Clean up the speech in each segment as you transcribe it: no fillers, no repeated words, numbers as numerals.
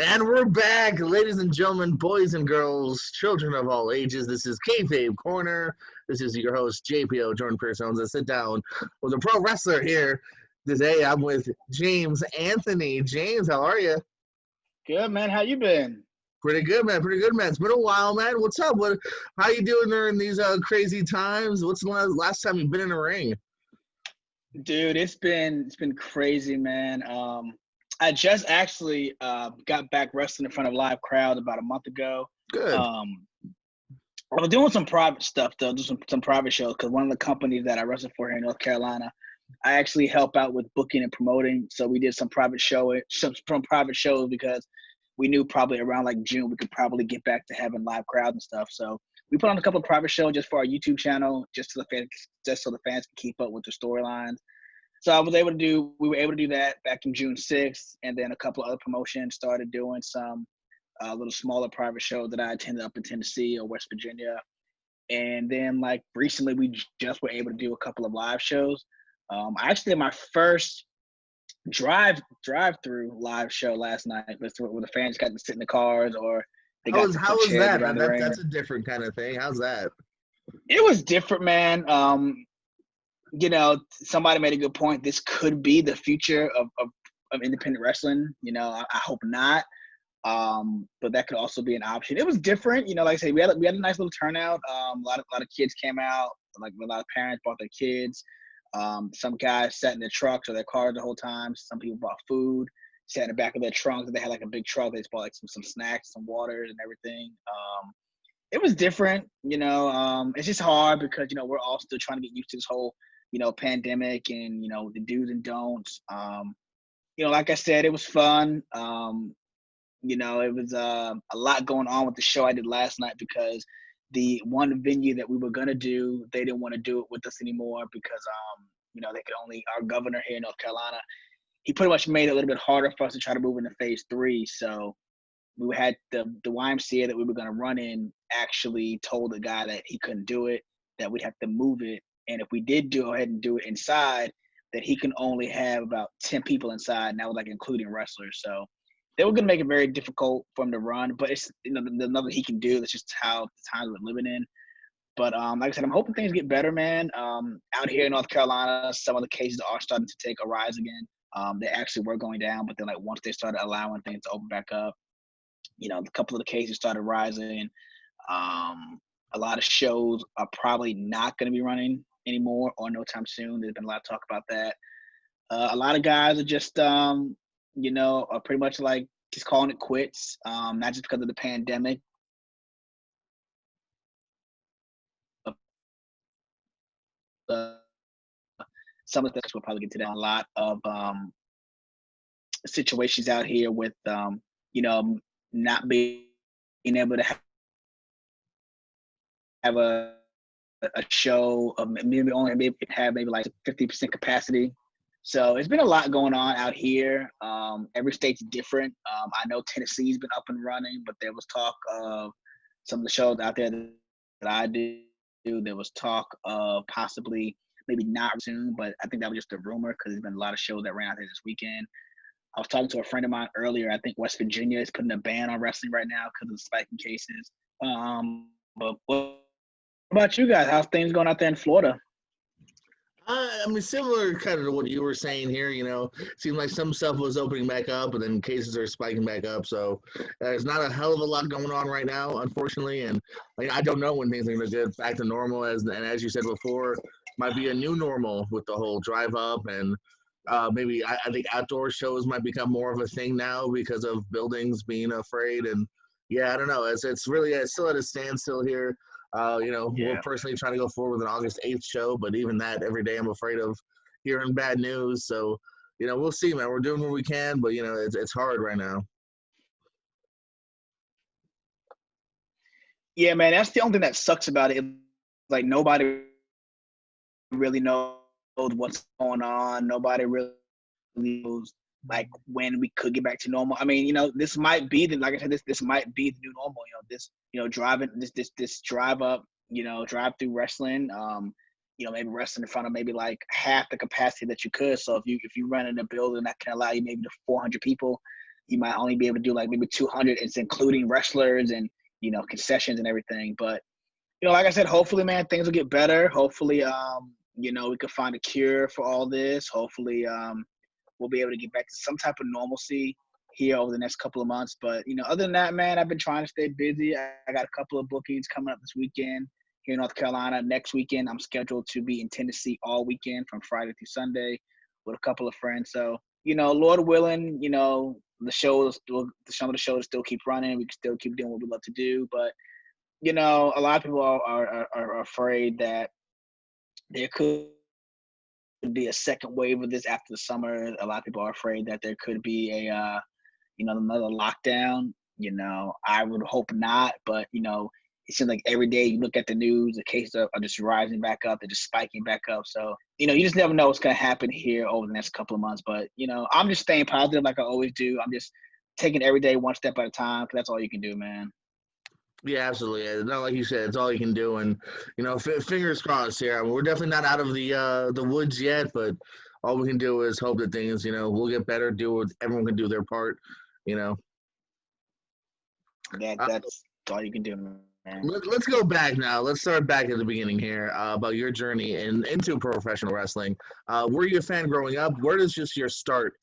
And we're back, ladies and gentlemen, boys and girls, children of all ages. This is Kayfabe Corner. This is your host, JPO, Jordan Pearson. I sit down with a pro wrestler here today. I'm with James Anthony. James, how are you? Good, man. How you been? Pretty good, man. Pretty good, man. It's been a while, man. What's up? How you doing during these crazy times? What's the last time you've been in a ring? Dude, it's been crazy, man. I just actually got back wrestling in front of a live crowd about a month ago. Good. Um, I was doing some private stuff though, do some private shows because one of the companies that I wrestle for here in North Carolina, I actually help out with booking and promoting. So we did some private shows because we knew probably around like June we could probably get back to having live crowds and stuff. So we put on a couple of private shows just for our YouTube channel, just so the fans can keep up with the storylines. So we were able to do that back in June 6th, and then a couple of other promotions started doing some little smaller private shows that I attended up in Tennessee or West Virginia. And then like recently, we just were able to do a couple of live shows. I actually did my first drive through live show last night, where the fans got to sit in the cars or they got to How put was chairs that? around the ring. That's a different kind of thing. How's that? It was different, man. Somebody made a good point. This could be the future of independent wrestling. I hope not. But that could also be an option. It was different. Like I said, we had a nice little turnout. A lot of kids came out. Like a lot of parents brought their kids. Some guys sat in their trucks or their cars the whole time. Some people bought food, sat in the back of their trunks. They had like a big truck. They just bought like some snacks, some waters, and everything. It was different. It's just hard because we're all still trying to get used to this whole pandemic and the do's and don'ts. Like I said, it was fun. It was a lot going on with the show I did last night because the one venue that we were gonna do, they didn't want to do it with us anymore because they could only our governor here in North Carolina, he pretty much made it a little bit harder for us to try to move into phase 3. So we had the YMCA that we were gonna run in actually told the guy that he couldn't do it, that we'd have to move it, and if we did go ahead and do it inside, that he can only have about 10 people inside, and that was like including wrestlers. So they were going to make it very difficult for him to run, but it's there's nothing he can do. That's just how the times we're living in. But like I said, I'm hoping things get better, man. Out here in North Carolina, some of the cases are starting to take a rise again. They actually were going down, but then like once they started allowing things to open back up, a couple of the cases started rising. A lot of shows are probably not going to be running anymore or no time soon. There's been a lot of talk about that. A lot of guys are just are pretty much like just calling it quits, not just because of the pandemic. Some of the things we'll probably get to that. A lot of situations out here with, not being able to have a show of maybe have maybe like 50% capacity. So it's been a lot going on out here. Every state's different. I know Tennessee's been up and running, but there was talk of some of the shows out there that I do. There was talk of possibly maybe not soon, but I think that was just a rumor because there's been a lot of shows that ran out there this weekend. I was talking to a friend of mine earlier. I think West Virginia is putting a ban on wrestling right now because of the spiking cases. But what about you guys? How's things going out there in Florida? I mean, similar kind of to what you were saying here. Seemed like some stuff was opening back up, and then cases are spiking back up. So there's not a hell of a lot going on right now, unfortunately. And I don't know when things are going to get back to normal. As you said before, might be a new normal with the whole drive up and maybe I think outdoor shows might become more of a thing now because of buildings being afraid. And yeah, I don't know. It's really still at a standstill here. We're personally trying to go forward with an August 8th show, but even that, every day I'm afraid of hearing bad news. So, we'll see, man. We're doing what we can, but, it's hard right now. Yeah, man, that's the only thing that sucks about it. Like nobody really knows what's going on. Nobody really knows like when we could get back to normal. I mean, this might be like I said, this might be the new normal. Driving this drive up, drive through wrestling. Maybe wrestling in front of maybe like half the capacity that you could. So if you run in a building that can allow you maybe to 400 people, you might only be able to do like maybe 200. It's including wrestlers and, concessions and everything. But, like I said, hopefully, man, things will get better. Hopefully, we can find a cure for all this. Hopefully, we'll be able to get back to some type of normalcy here over the next couple of months. But, other than that, man, I've been trying to stay busy. I got a couple of bookings coming up this weekend here in North Carolina. Next weekend, I'm scheduled to be in Tennessee all weekend from Friday through Sunday with a couple of friends. So, Lord willing, some of the shows still keep running. We can still keep doing what we love to do. But, a lot of people are afraid that there could be a second wave of this after the summer. A lot of people are afraid that there could be another lockdown. I would hope not, but it seems like every day you look at the news, the cases are just rising back up. They're just spiking back up. So, you just never know what's going to happen here over the next couple of months. But, I'm just staying positive like I always do. I'm just taking every day one step at a time, because that's all you can do, man. Yeah, absolutely. It's not like you said, it's all you can do. And, fingers crossed here. I mean, we're definitely not out of the woods yet, but all we can do is hope that things, we'll get better, do what everyone can do their part, That's all you can do, man. Let's go back now. Let's start back at the beginning here about your journey into professional wrestling. Were you a fan growing up? Where does just your start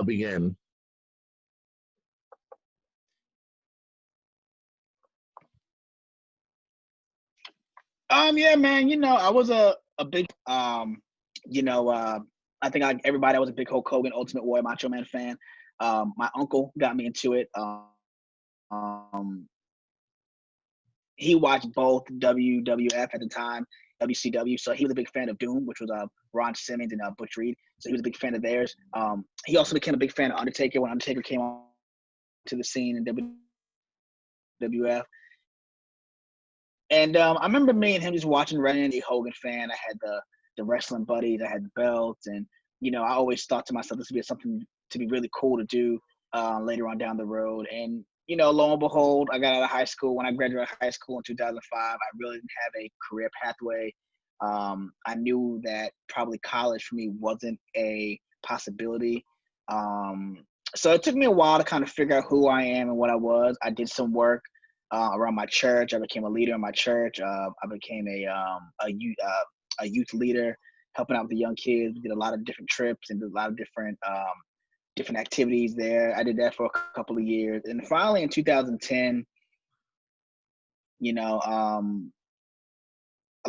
begin? Yeah, man. I was a big I think everybody was a big Hulk Hogan, Ultimate Warrior, Macho Man fan. My uncle got me into it. He watched both WWF at the time, WCW. So he was a big fan of Doom, which was Ron Simmons and Butch Reed. So he was a big fan of theirs. He also became a big fan of Undertaker when Undertaker came on to the scene in WWF. And I remember me and him just watching wrestling. A Hogan fan. I had the wrestling buddies. I had the belts, and I always thought to myself, this would be something to be really cool to do later on down the road. And lo and behold, I got out of high school. When I graduated high school in 2005, I really didn't have a career pathway. I knew that probably college for me wasn't a possibility. So it took me a while to kind of figure out who I am and what I was. I did some work around my church. I became a leader in my church. I became a youth leader, helping out with the young kids. We did a lot of different trips and did a lot of different activities there. I did that for a couple of years. And finally in 2010, a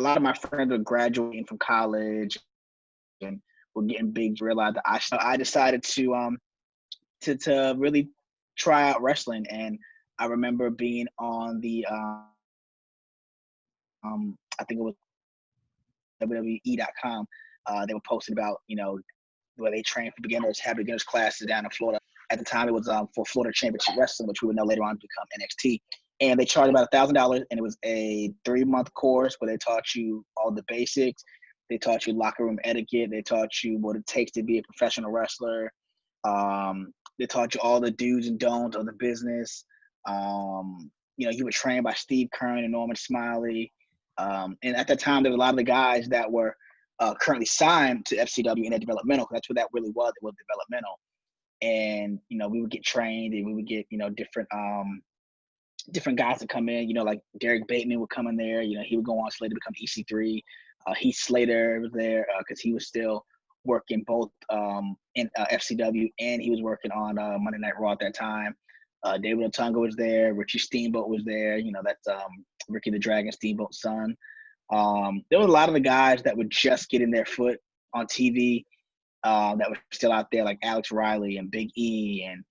lot of my friends were graduating from college and were getting big, realized that I decided to really try out wrestling. And I remember being on the I think it was WWE.com. They were posting about, where they train for beginners, have beginners classes down in Florida. At the time, it was for Florida Championship Wrestling, which we would know later on to become NXT. And they charged about $1,000, and it was a 3-month course where they taught you all the basics. They taught you locker room etiquette. They taught you what it takes to be a professional wrestler. They taught you all the do's and don'ts of the business. You were trained by Steve Kern and Norman Smiley. And at that time, there were a lot of the guys that were currently signed to FCW in their developmental. That's what that really was. It was developmental. And, we would get trained, and we would get, different guys to come in, like Derek Bateman would come in there. He would go on Slater to become EC3. Heath Slater was there because he was still working both in FCW, and he was working on Monday Night Raw at that time. David Otunga was there. Richie Steamboat was there. That's Ricky the Dragon Steamboat's son. There were a lot of the guys that were just getting their foot on TV that were still out there, like Alex Riley and Big E, and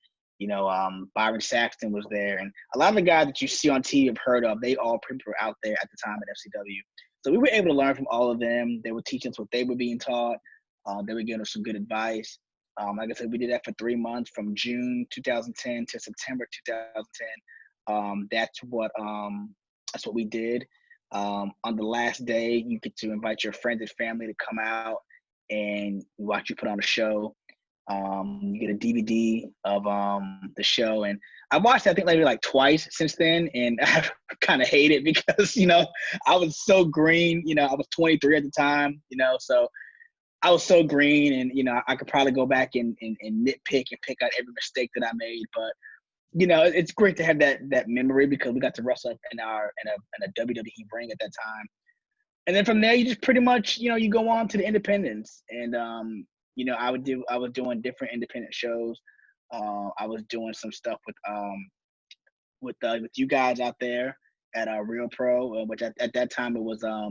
Byron Saxton was there. And a lot of the guys that you see on TV have heard of, they all were out there at the time at FCW. So we were able to learn from all of them. They were teaching us what they were being taught. They were giving us some good advice. Like I said, we did that for 3 months, from June 2010 to September 2010. That's what we did. On the last day, you get to invite your friends and family to come out and watch you put on a show. You get a DVD of the show, and I watched it, I think maybe like twice since then, and I kind of hate it because I was so green. I was 23 at the time. So I was so green, and I could probably go back and nitpick and pick out every mistake that I made. But it's great to have that memory because we got to wrestle in a WWE ring at that time. And then from there, you just pretty much you go on to the independents, and I was doing different independent shows. I was doing some stuff with you guys out there at Real Pro, which at that time it was I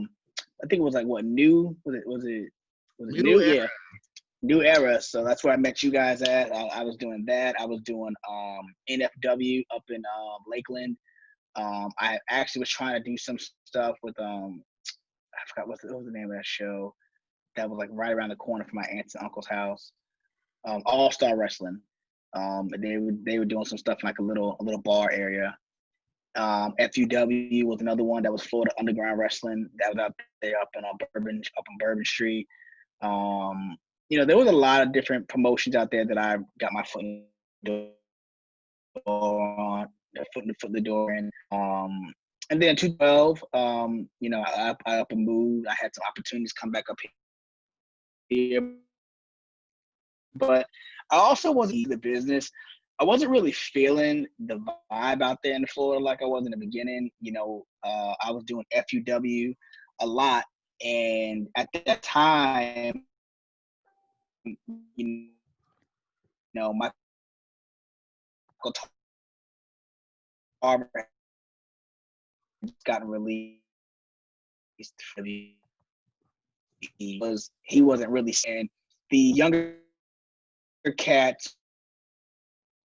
think it was like what new was it new? Era. Yeah, New Era. So that's where I met you guys at. I was doing that. I was doing NFW up in Lakeland. I actually was trying to do some stuff with I forgot what was the name of that show that was like right around the corner from my aunt's and uncle's house. All Star Wrestling. They were doing some stuff in like a little bar area. FUW was another one that was Florida Underground Wrestling that was out there up in Bourbon Street. There was a lot of different promotions out there that I got my foot in the door foot in the door in. And then in 2012, I up and moved. I had some opportunities come back up here, but I also wasn't in the business. I wasn't really feeling the vibe out there in Florida like I was in the beginning. I was doing FUW a lot, and at that time, Michael Tarver had gotten released for he wasn't really saying the younger cats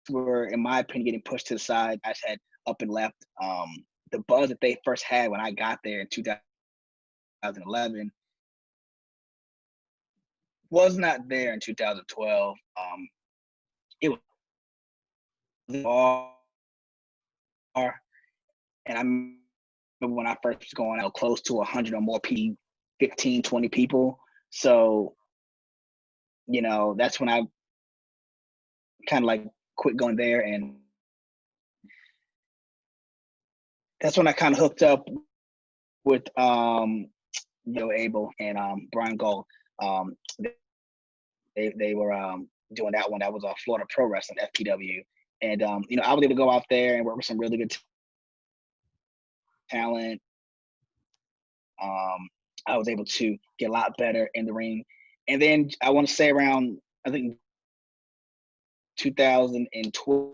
were, in my opinion, getting pushed to the side. I had up and left. The buzz that they first had when I got there in 2011 was not there in 2012. It was far, and I remember when I first was going out close to 100 or more people, 15, 20 people. So, that's when I kind of like quit going there, and that's when I kind of hooked up with Abel and Brian Gold. They were doing that one. That was Florida Pro Wrestling, FPW. And I was able to go out there and work with some really good talent. I was able to get a lot better in the ring. And then I want to say around, I think 2012,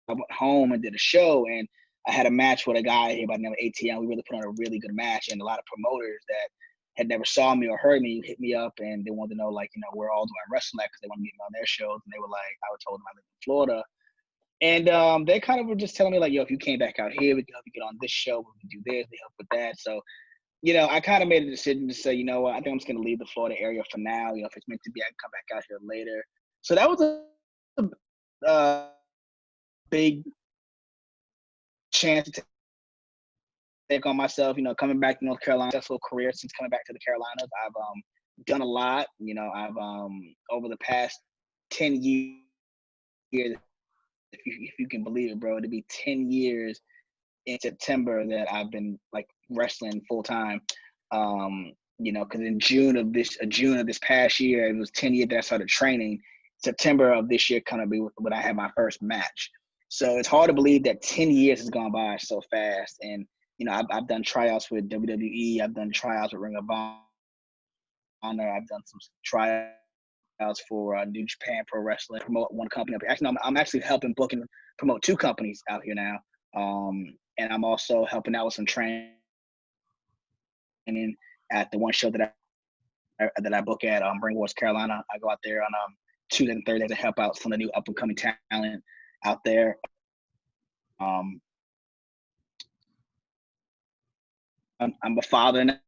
I went home and did a show, and I had a match with a guy here by the name of ATM. We really put on a really good match, and a lot of promoters that had never saw me or heard me hit me up, and they wanted to know, like, where all do I wrestle at, because they wanted to get me on their shows. And they were like, I told them I live in Florida. And they kind of were just telling me, like, yo, if you came back out here, we can help you get on this show. We can do this. They help with that. So, I kind of made a decision to say, you know what, I think I'm just going to leave the Florida area for now. If it's meant to be, I can come back out here later. So that was a big chance to take on myself, coming back to North Carolina. Successful career since coming back to the Carolinas. I've done a lot. I've over the past 10 years, if you can believe it, bro, it'd be 10 years in September that I've been like wrestling full time. Because in June of this past year, it was 10 years that I started training. September of this year kind of be when I had my first match. So it's hard to believe that 10 years has gone by so fast. And I've done tryouts with WWE. I've done tryouts with Ring of Honor. I've done some tryouts for New Japan Pro Wrestling. Promote one company up here. Actually, I'm actually helping book and promote two companies out here now. And I'm also helping out with some training at the one show that I book at Bring Wars, Carolina. I go out there on Tuesday and Thursday to help out some of the new up and coming talent out there. I'm a father now.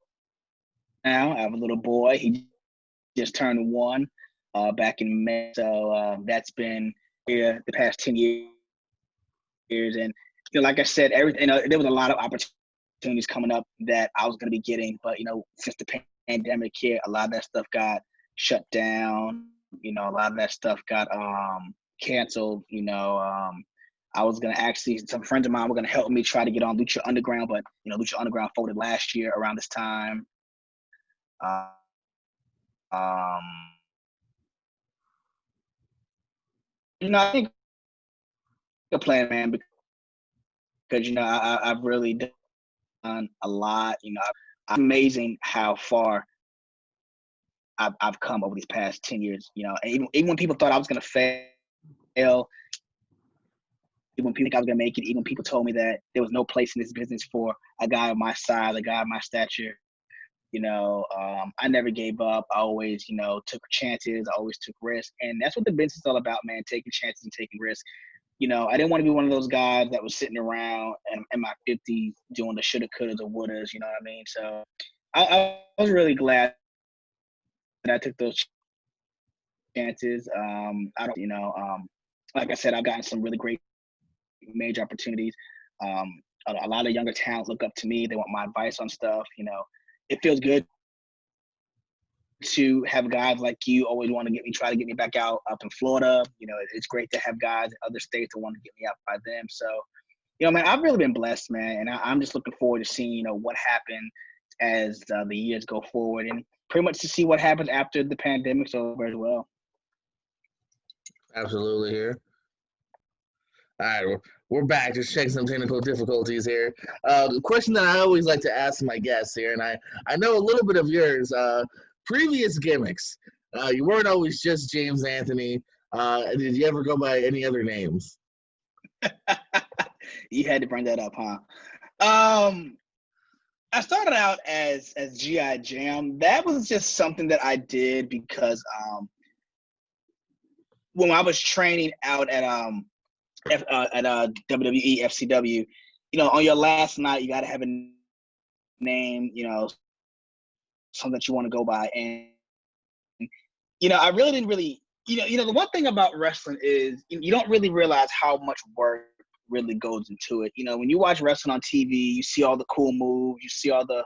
I have a little boy. He just turned 1 back in May. So that's been here the past 10 years. And like I said, everything. There was a lot of opportunities coming up that I was going to be getting, but since the pandemic hit, a lot of that stuff got shut down. A lot of that stuff got canceled. I was going to actually, some friends of mine were going to help me try to get on Lucha Underground, but, Lucha Underground folded last year around this time. I think a plan, man, because I've really done a lot. It's amazing how far I've come over these past 10 years. And even when people thought I was gonna fail, even when people think I was gonna make it, even when people told me that there was no place in this business for a guy of my size, a guy of my stature. I never gave up. I always, took chances. I always took risks, and that's what the business is all about, man. Taking chances and taking risks. I didn't want to be one of those guys that was sitting around in my 50s doing the shoulda, couldas, or wouldas. You know what I mean? So I was really glad that I took those chances. I don't, like I said, I've gotten some really great major opportunities. A lot of younger talent look up to me. They want my advice on stuff. It feels good to have guys like you always want to try to get me back out up in Florida. It's great to have guys in other states that want to get me out by them. So, man, I've really been blessed, man, and I'm just looking forward to seeing, what happened as the years go forward, and pretty much to see what happens after the pandemic's over as well. Absolutely here. All right, we're back. Just checking some technical difficulties here. The question that I always like to ask my guests here, and I know a little bit of yours. Previous gimmicks, you weren't always just James Anthony. Did you ever go by any other names? You had to bring that up, huh? I started out as GI Jam. That was just something that I did because when I was training out at WWE FCW, on your last night you got to have a name, something that you want to go by, and I really didn't really, the one thing about wrestling is you don't really realize how much work really goes into it. When you watch wrestling on TV, you see all the cool moves, you see all the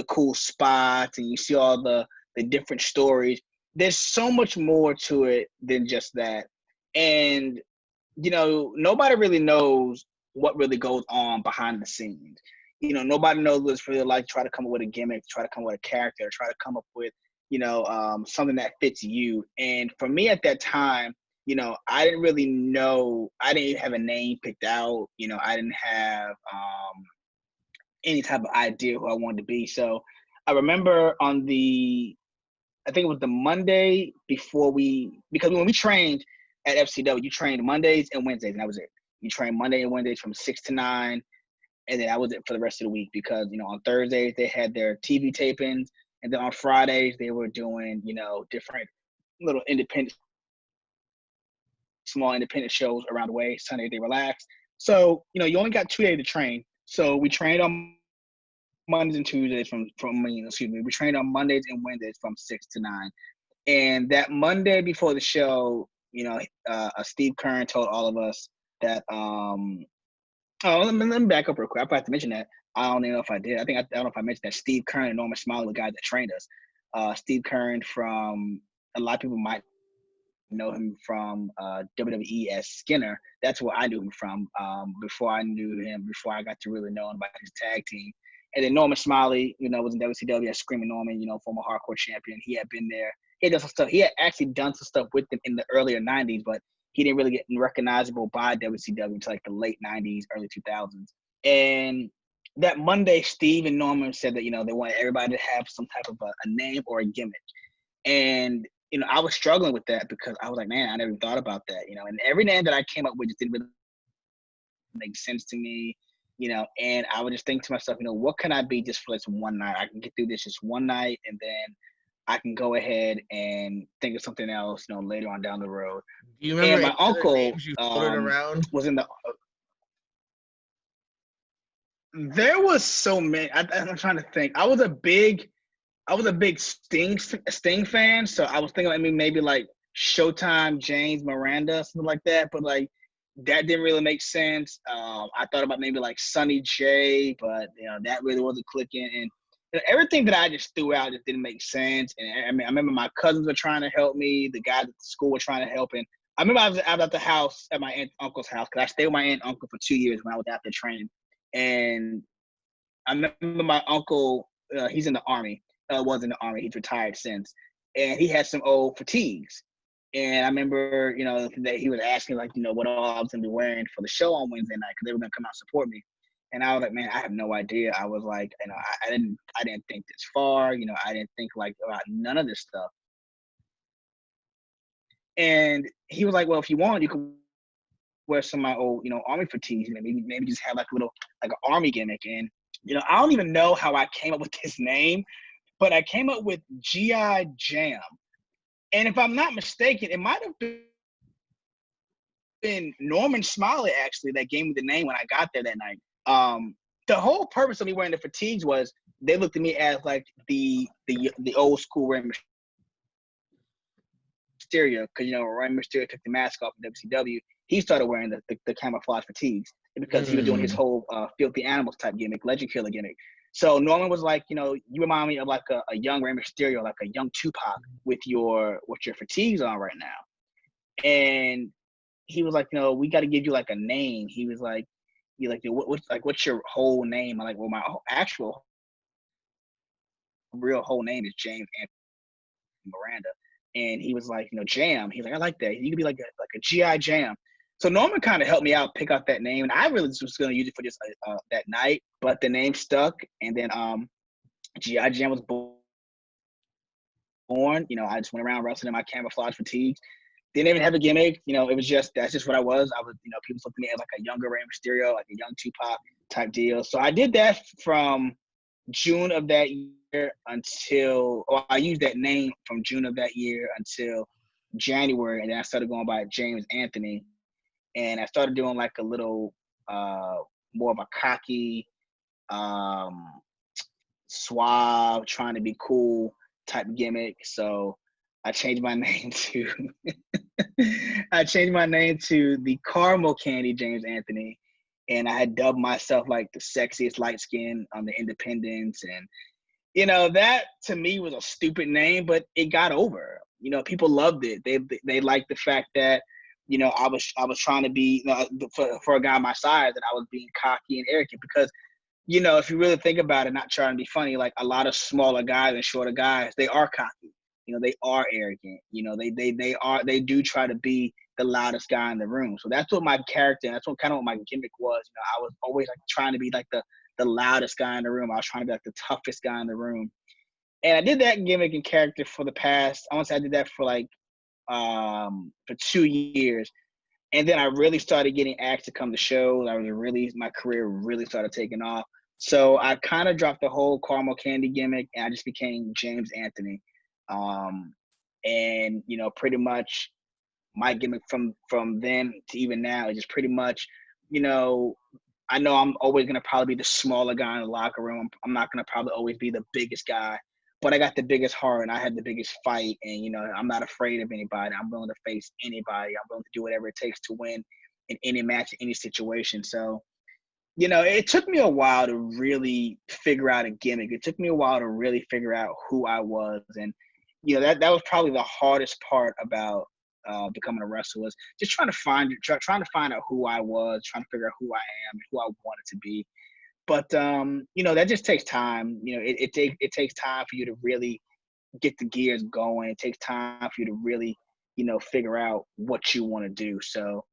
cool spots, and you see all the different stories. There's so much more to it than just that. And, nobody really knows what really goes on behind the scenes. Nobody knows what it's really like to try to come up with a gimmick, try to come up with a character, try to come up with, something that fits you. And for me at that time, I didn't really know. I didn't even have a name picked out. I didn't have any type of idea who I wanted to be. So I remember I think it was the Monday before because when we trained at FCW, you trained Mondays and Wednesdays, and that was it. You trained Monday and Wednesdays from 6 to 9, and then that was it for the rest of the week because, on Thursdays they had their TV tapings, and then on Fridays they were doing, different little small independent shows around the way. Sunday they relaxed. So, you only got 2 days to train. So we trained on Mondays and Tuesdays we trained on Mondays and Wednesdays from 6 to 9. And that Monday before the show, Steve Kern told all of us that, let me back up real quick. I probably have to mention that. I don't even know if I did. I don't know if I mentioned that Steve Kern and Norman Smiley were the guys that trained us. Steve Kern from, a lot of people might know him from WWE as Skinner. That's where I knew him from before I got to really know him about his tag team. And then Norman Smiley, was in WCW as Screaming Norman, former hardcore champion. He had been there. He had done some stuff. He had actually done some stuff with them in the earlier 90s, but he didn't really get recognizable by WCW until like the late 90s, early 2000s. And that Monday, Steve and Norman said that, they wanted everybody to have some type of a name or a gimmick. And I was struggling with that because I was like, man, I never thought about that, and every name that I came up with just didn't really make sense to me, and I would just think to myself, what can I be just for this one night? I can get through this just one night, and then I can go ahead and think of something else, later on down the road. Do you remember and my uncle around? was in the. There was so many. I'm trying to think. I was a big Sting fan, so I was thinking maybe like Showtime, James Miranda, something like that. But like that didn't really make sense. I thought about maybe like Sonny J, but that really wasn't clicking. And everything that I just threw out just didn't make sense. And I remember my cousins were trying to help me, the guys at the school were trying to help, and I remember I was at the house at my aunt and uncle's house because I stayed with my aunt and uncle for 2 years when I was out there training. And I remember my uncle, he's in the Army. Was in the Army. He's retired since. and he had some old fatigues. And I remember, that he was asking, like, what all I was gonna be wearing for the show on Wednesday night because they were gonna come out and support me. And I was like, man, I have no idea. I was like, I didn't think this far. I didn't think like about none of this stuff. And he was like, well, if you want, you can wear some of my old, army fatigues. Maybe just have like a little, like an army gimmick. And I don't even know how I came up with this name, but I came up with GI Jam. And if I'm not mistaken, it might have been Norman Smiley actually that gave me the name when I got there that night. The whole purpose of me wearing the fatigues was they looked at me as like the old school Rey Mysterio, because Rey Mysterio took the mask off in WCW. He started wearing the camouflage fatigues because he was doing his whole filthy animals type gimmick, legend killer gimmick. So Norman was like, you remind me of like a young Rey Mysterio, like a young Tupac with your fatigues on right now. And he was like, we got to give you like a name. He was like, what's your whole name? I'm like, well, my actual real whole name is James Anthony Miranda. And he was like, Jam. He's like, I like that. You could be like a GI Jam. So Norman kind of helped me out pick out that name, and I really just was going to use it for just that night, but the name stuck. And then GI Jam was born. I just went around wrestling in my camouflage fatigues. Didn't even have a gimmick. It was that's just what I was. I was, people looked at me as like a younger Rey Mysterio, like a young Tupac type deal. So I did that from June of that year I used that name from June of that year until January. And then I started going by James Anthony. And I started doing like a little more of a cocky, suave, trying to be cool type gimmick. So I changed my name to the Caramel Candy James Anthony, and I had dubbed myself like the sexiest light skin on the Independents. And that to me was a stupid name, but it got over. People loved it. They liked the fact that I was trying to be for a guy my size, that I was being cocky and arrogant because. If you really think about it, not trying to be funny, like a lot of smaller guys and shorter guys, they are cocky. They are arrogant. They do try to be the loudest guy in the room. So that's what my character, that's what my gimmick was. I was always like trying to be like the loudest guy in the room. I was trying to be like the toughest guy in the room. And I did that gimmick and character for the past, I want to say I did that for like for 2 years. And then I really started getting asked to come to shows. My career really started taking off. So I kind of dropped the whole caramel candy gimmick, and I just became James Anthony. And pretty much my gimmick from then to even now is just pretty much, I know I'm always gonna probably be the smaller guy in the locker room. I'm not gonna probably always be the biggest guy, but I got the biggest heart and I had the biggest fight, and I'm not afraid of anybody. I'm willing to face anybody. I'm willing to do whatever it takes to win in any match, in any situation. So, it took me a while to really figure out a gimmick. It took me a while to really figure out who I was, and that was probably the hardest part about becoming a wrestler, was just trying to find out who I was, trying to figure out who I am and who I wanted to be. But that just takes time. It takes time for you to really get the gears going. It takes time for you to really, figure out what you want to do. So,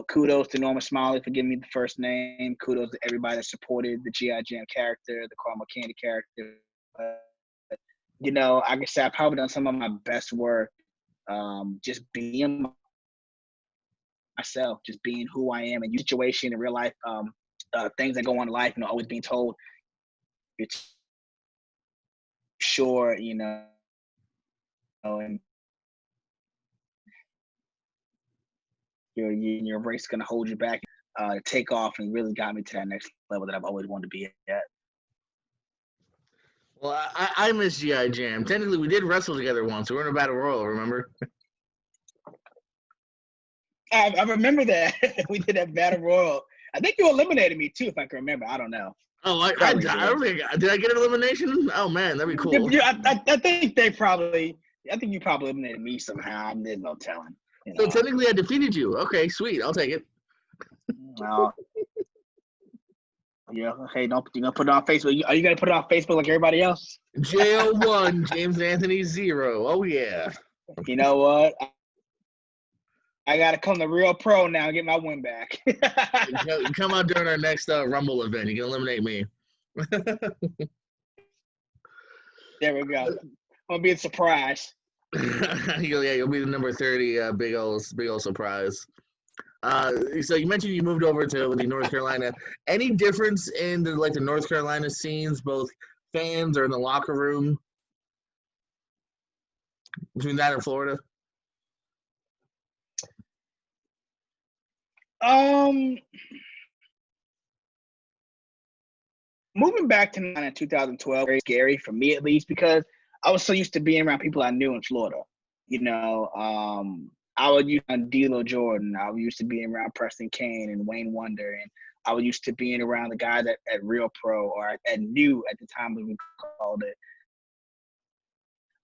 kudos to Norman Smiley for giving me the first name. Kudos to everybody that supported the G.I. Jam character, the Caramel Candy character. Like I said, I've probably done some of my best work just being myself, just being who I am in your situation in real life. Things that go on in life, always being told it's sure, and your race is going to hold you back to take off, and really got me to that next level that I've always wanted to be at. Well, I miss GI Jam. Technically, we did wrestle together once. We were in a battle royal, remember? I remember that. We did that battle royal. I think you eliminated me too, if I can remember. I don't know. Oh, I don't think did I get an elimination? Oh man, that'd be cool. I think you probably eliminated me somehow. There's no telling. So technically, I defeated you. Okay, sweet. I'll take it. Well, Yeah. Hey, don't you gonna put it on Facebook? Are you gonna put it on Facebook like everybody else? JO1, James Anthony 0. Oh yeah. You know what? I gotta come to Real Pro now and get my win back. Come out during our next Rumble event. You can eliminate me. There we go. I'm gonna be a surprise. You'll be the number 30. Big old surprise. So you mentioned you moved over to the North Carolina. Any difference in the North Carolina scenes, both fans or in the locker room, between that and Florida? Moving back to 2012, very scary for me at least, because I was so used to being around people I knew in Florida. You know, I was used to D'Lo Jordan. I was used to being around Preston Kane and Wayne Wonder, and I was used to being around the guys at Real Pro or at New at the time we called it.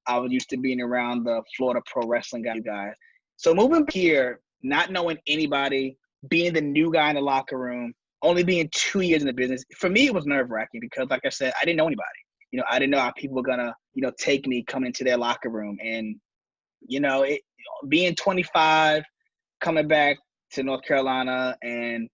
I was used to being around the Florida Pro Wrestling guys. So moving here, not knowing anybody, being the new guy in the locker room, only being 2 years in the business, for me it was nerve-wracking because, like I said, I didn't know anybody. You know, I didn't know how people were gonna, take me coming into their locker room. And, being 25, coming back to North Carolina, and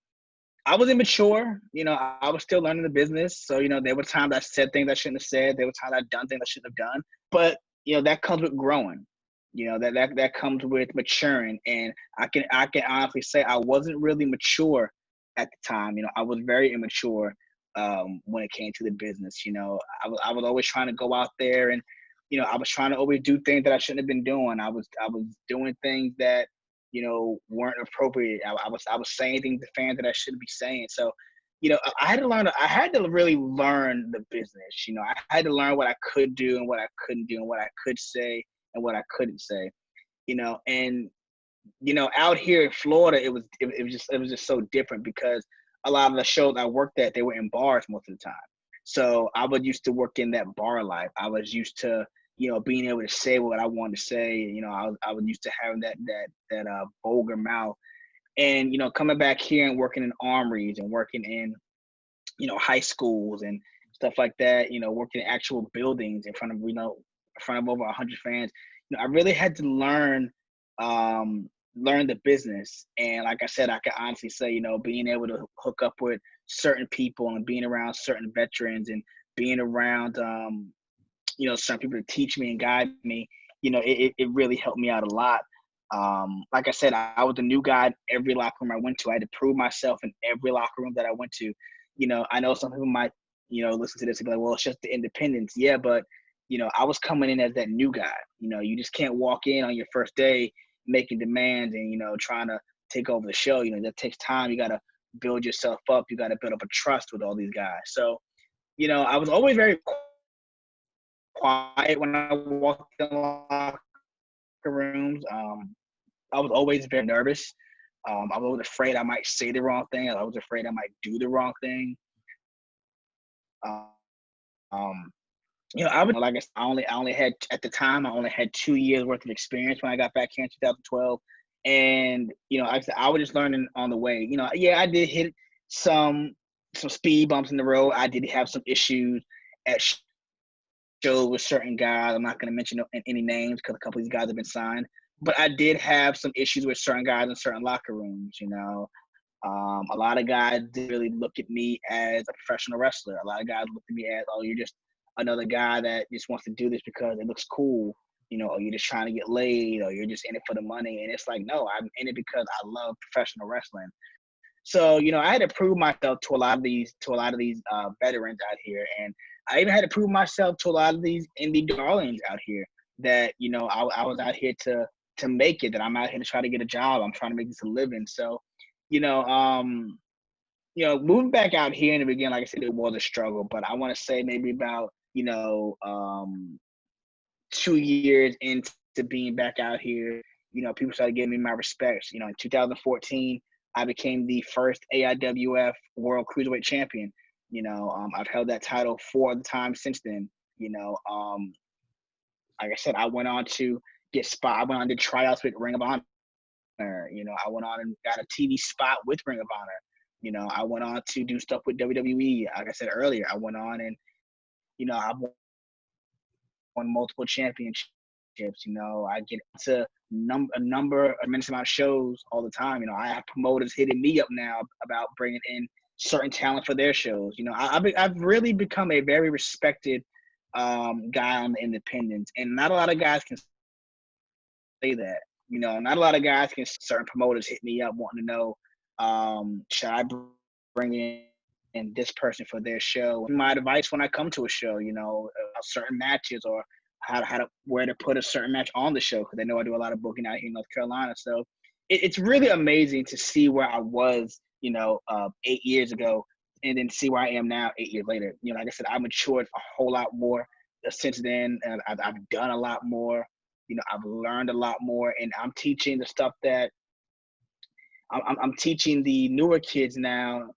I was immature. I was still learning the business. So, there were times I said things I shouldn't have said. There were times I'd done things I shouldn't have done. But, that comes with growing. That comes with maturing. And I can honestly say I wasn't really mature at the time. I was very immature when it came to the business. I was always trying to go out there and, I was trying to always do things that I shouldn't have been doing. I was doing things that, weren't appropriate. I was saying things to fans that I shouldn't be saying. So, I had to really learn the business. I had to learn what I could do and what I couldn't do and what I could say and what I couldn't say. And out here in Florida, it was just so different because a lot of the shows I worked at, they were in bars most of the time. So I was used to work in that bar life. I was used to, being able to say what I wanted to say. I was used to having that vulgar mouth. And, coming back here and working in armories and working in, high schools and stuff like that, working in actual buildings in front of over 100 fans, I really had to learn the business. And like I said, I can honestly say, being able to hook up with certain people and being around certain veterans and being around, certain people to teach me and guide me, it really helped me out a lot. Like I said, I was a new guy in every locker room I went to. I had to prove myself in every locker room that I went to. I know some people might, listen to this and be like, well, it's just the independence. Yeah, but, I was coming in as that new guy. You just can't walk in on your first day making demands and, trying to take over the show. That takes time. You got to build yourself up. You got to build up a trust with all these guys. So, I was always very quiet when I walked in locker rooms. I was always very nervous. I was always afraid I might say the wrong thing. I was afraid I might do the wrong thing. Like I said, I only had at the time I only had 2 years worth of experience when I got back here in 2012, and I was just learning on the way. I did hit some speed bumps in the road. I did have some issues at shows with certain guys. I'm not going to mention any names because a couple of these guys have been signed. But I did have some issues with certain guys in certain locker rooms. A lot of guys didn't really look at me as a professional wrestler. A lot of guys looked at me as, oh, you're just another guy that just wants to do this because it looks cool, or you're just trying to get laid, or you're just in it for the money. And it's like, no, I'm in it because I love professional wrestling. So, I had to prove myself to a lot of these veterans out here, and I even had to prove myself to a lot of these indie darlings out here that I was out here to make it. That I'm out here to try to get a job. I'm trying to make this a living. So, moving back out here in the beginning, like I said, it was a struggle. But I want to say maybe about 2 years into being back out here, people started giving me my respects. In 2014. I became the first AIWF World Cruiserweight Champion. I've held that title 4 other times since then. Like I said, I went on to did tryouts with Ring of Honor. I went on and got a TV spot with Ring of Honor. You know, I went on to do stuff with WWE. Like I said earlier, I went on and, you know, I won multiple championships. You know, I get to immense amount of shows all the time. You know, I have promoters hitting me up now about bringing in certain talent for their shows. You know, I've really become a very respected guy on the independents, and not a lot of guys can say that. You know, not a lot of guys can. Certain promoters hit me up wanting to know, should I bring in this person for their show? My advice when I come to a show, you know, certain matches or where to put a certain match on the show, because they know I do a lot of booking out here in North Carolina. So it's really amazing to see where I was, you know, 8 years ago, and then see where I am now 8 years later. You know, like I said, I matured a whole lot more since then, and I've done a lot more. You know, I've learned a lot more, and I'm teaching the stuff that I'm teaching the newer kids now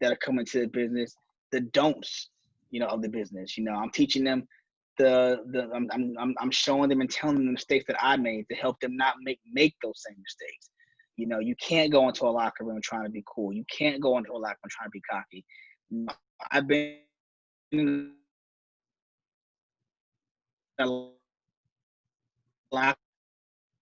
that are coming to the business, the don'ts, you know, of the business. You know, I'm teaching them I'm showing them and telling them the mistakes that I made to help them not make those same mistakes. You know, you can't go into a locker room trying to be cool. You can't go into a locker room trying to be cocky. I've been in a locker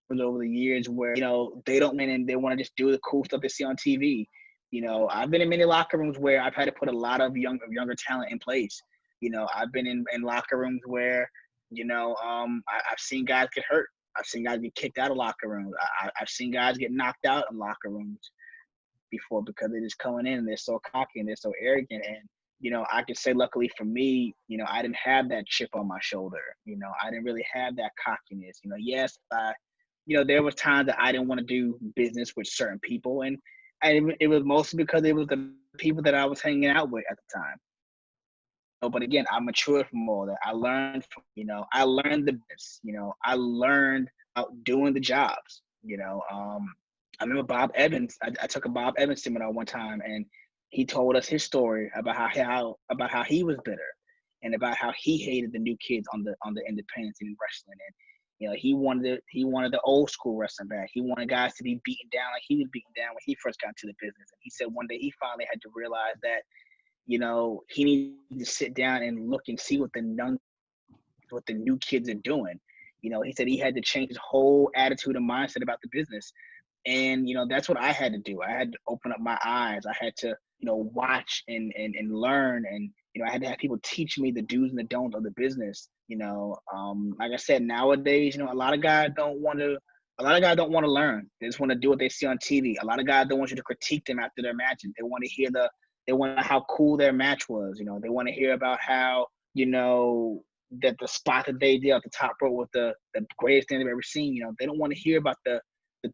rooms over the years where, you know, they don't win and they want to just do the cool stuff they see on TV. You know, I've been in many locker rooms where I've had to put a lot of younger talent in place. You know, I've been in locker rooms where, you know, I've seen guys get hurt. I've seen guys get kicked out of locker rooms. I've seen guys get knocked out in locker rooms before because they're just coming in and they're so cocky and they're so arrogant. And, you know, I can say luckily for me, you know, I didn't have that chip on my shoulder. You know, I didn't really have that cockiness. You know, yes, you know, there was times that I didn't want to do business with certain people. And it was mostly because it was the people that I was hanging out with at the time. But again, I matured from all that. I learned from, you know, I learned the business, you know, I learned out doing the jobs, you know. I remember Bob Evans, I took a Bob Evans seminar one time, and he told us his story about how he was bitter and about how he hated the new kids on the independents and wrestling. And, you know, he wanted the old school wrestling back. He wanted guys to be beaten down like he was beaten down when he first got into the business. And he said one day he finally had to realize that, you know, he needed to sit down and look and see what the new kids are doing. You know, he said he had to change his whole attitude and mindset about the business. And, you know, that's what I had to do. I had to open up my eyes. I had to, you know, watch and learn. And, you know, I had to have people teach me the do's and the don'ts of the business. You know, like I said, nowadays, you know, a lot of guys don't want to learn. They just want to do what they see on TV. A lot of guys don't want you to critique them after their matches. They want to hear they want to know how cool their match was. You know, they want to hear about how, you know, that the spot that they did at the top rope was the greatest thing they've ever seen. You know, they don't want to hear about the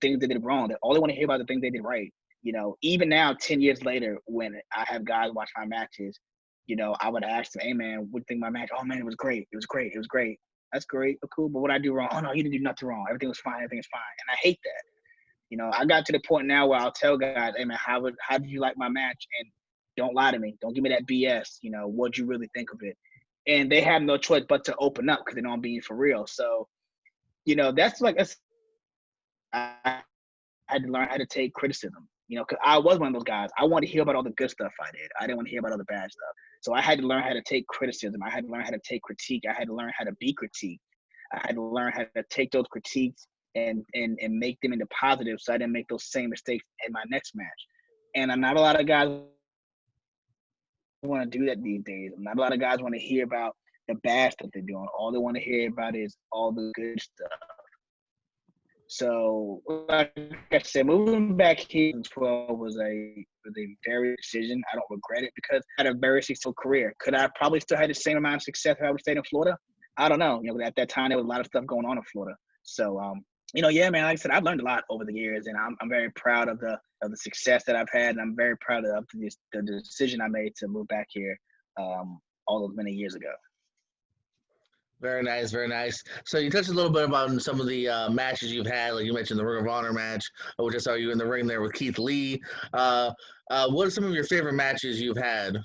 things they did wrong. All they want to hear about the things they did right. You know, even now, 10 years later, when I have guys watch my matches, you know, I would ask them, hey, man, what do you think of my match? Oh, man, it was great. It was great. It was great. That's great. But cool. But what I do wrong? Oh, no, you didn't do nothing wrong. Everything was fine. Everything is fine. And I hate that. You know, I got to the point now where I'll tell guys, hey, man, how did you like my match? And don't lie to me. Don't give me that BS. You know, what'd you really think of it? And they have no choice but to open up because they know I'm being for real. So, you know, I had to learn how to take criticism, you know, because I was one of those guys. I wanted to hear about all the good stuff I did. I didn't want to hear about all the bad stuff. So I had to learn how to take criticism. I had to learn how to take critique. I had to learn how to be critiqued. I had to learn how to take those critiques and make them into positives so I didn't make those same mistakes in my next match. And not a lot of guys want to do that these days. Not a lot of guys want to hear about the bad stuff they're doing. All they want to hear about is all the good stuff. So, like I said, moving back here in 12 was a very decision. I don't regret it because I had a very successful career. Could I probably still had the same amount of success if I would have stayed in Florida? I don't know. You know, at that time there was a lot of stuff going on in Florida. So, you know, yeah, man. Like I said, I've learned a lot over the years, and I'm very proud of the success that I've had, and I'm very proud of the decision I made to move back here all those many years ago. Very nice, very nice. So you touched a little bit about some of the matches you've had, like you mentioned the Ring of Honor match, which I saw you in the ring there with Keith Lee. What are some of your favorite matches you've had?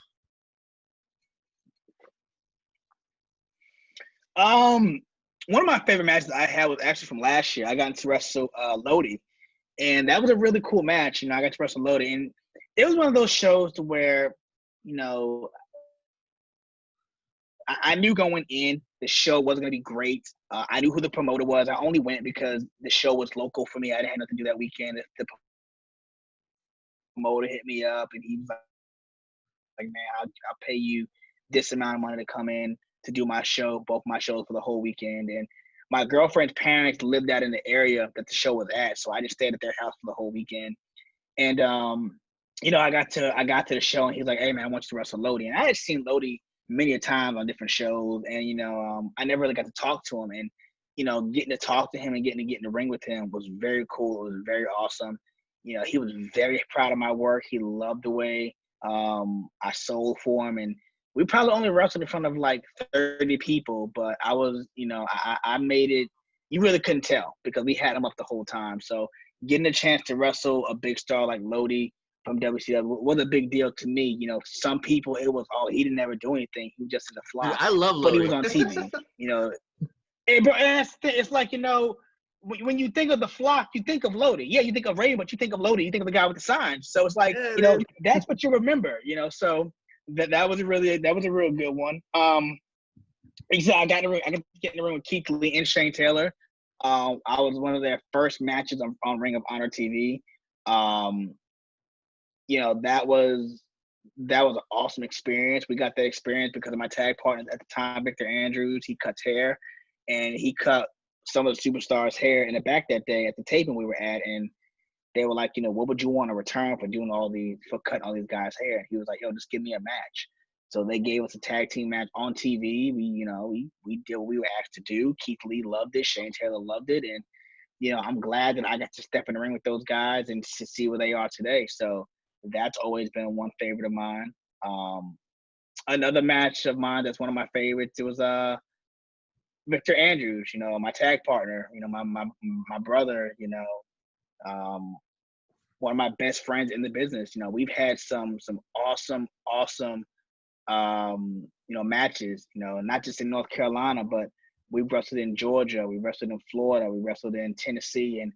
One of my favorite matches I had was actually from last year. I got to wrestle Lodi, and that was a really cool match. You know, I got to wrestle Lodi, and it was one of those shows to where, you know, I knew going in the show wasn't going to be great. I knew who the promoter was. I only went because the show was local for me. I didn't have nothing to do that weekend. The promoter hit me up and he was like, man, I'll pay you this amount of money to come in to do my show, both my shows for the whole weekend. And my girlfriend's parents lived out in the area that the show was at, so I just stayed at their house for the whole weekend. And you know, I got to the show, and he's like, "Hey man, I want you to wrestle Lodi." And I had seen Lodi many a time on different shows, and you know, I never really got to talk to him. And you know, getting to talk to him and getting to get in the ring with him was very cool. It was very awesome. You know, he was very proud of my work. He loved the way I sold for him, and we probably only wrestled in front of like 30 people, but I was, you know, I made it. You really couldn't tell because we had him up the whole time. So getting a chance to wrestle a big star like Lodi from WCW was a big deal to me. You know, some people it was, oh, he didn't ever do anything. He was just in the fly. I love Lodi. But he was on TV. You know, and, bro, and it's like, you know, when you think of the flock, you think of Lodi. Yeah, you think of Ray, but you think of Lodi. You think of the guy with the signs. So it's like, Yeah, you know, that's what you remember. You know, so that was a real good one. Exactly. I got to get in the ring with Keith Lee and Shane Taylor. I was one of their first matches on Ring of Honor TV. You know, that was an awesome experience. We got that experience because of my tag partner at the time, Victor Andrews. He cuts hair, and he cut some of the superstars' hair in the back that day at the taping we were at, and they were like, you know, what would you want to return for cutting all these guys' hair? And he was like, yo, just give me a match. So they gave us a tag team match on TV. We did what we were asked to do. Keith Lee loved it. Shane Taylor loved it. And, you know, I'm glad that I got to step in the ring with those guys and to see where they are today. So that's always been one favorite of mine. Another match of mine that's one of my favorites, it was Victor Andrews, you know, my tag partner, you know, my brother, you know, one of my best friends in the business. You know, we've had some awesome, you know, matches, you know, not just in North Carolina, but we wrestled in Georgia, we wrestled in Florida, we wrestled in Tennessee. And,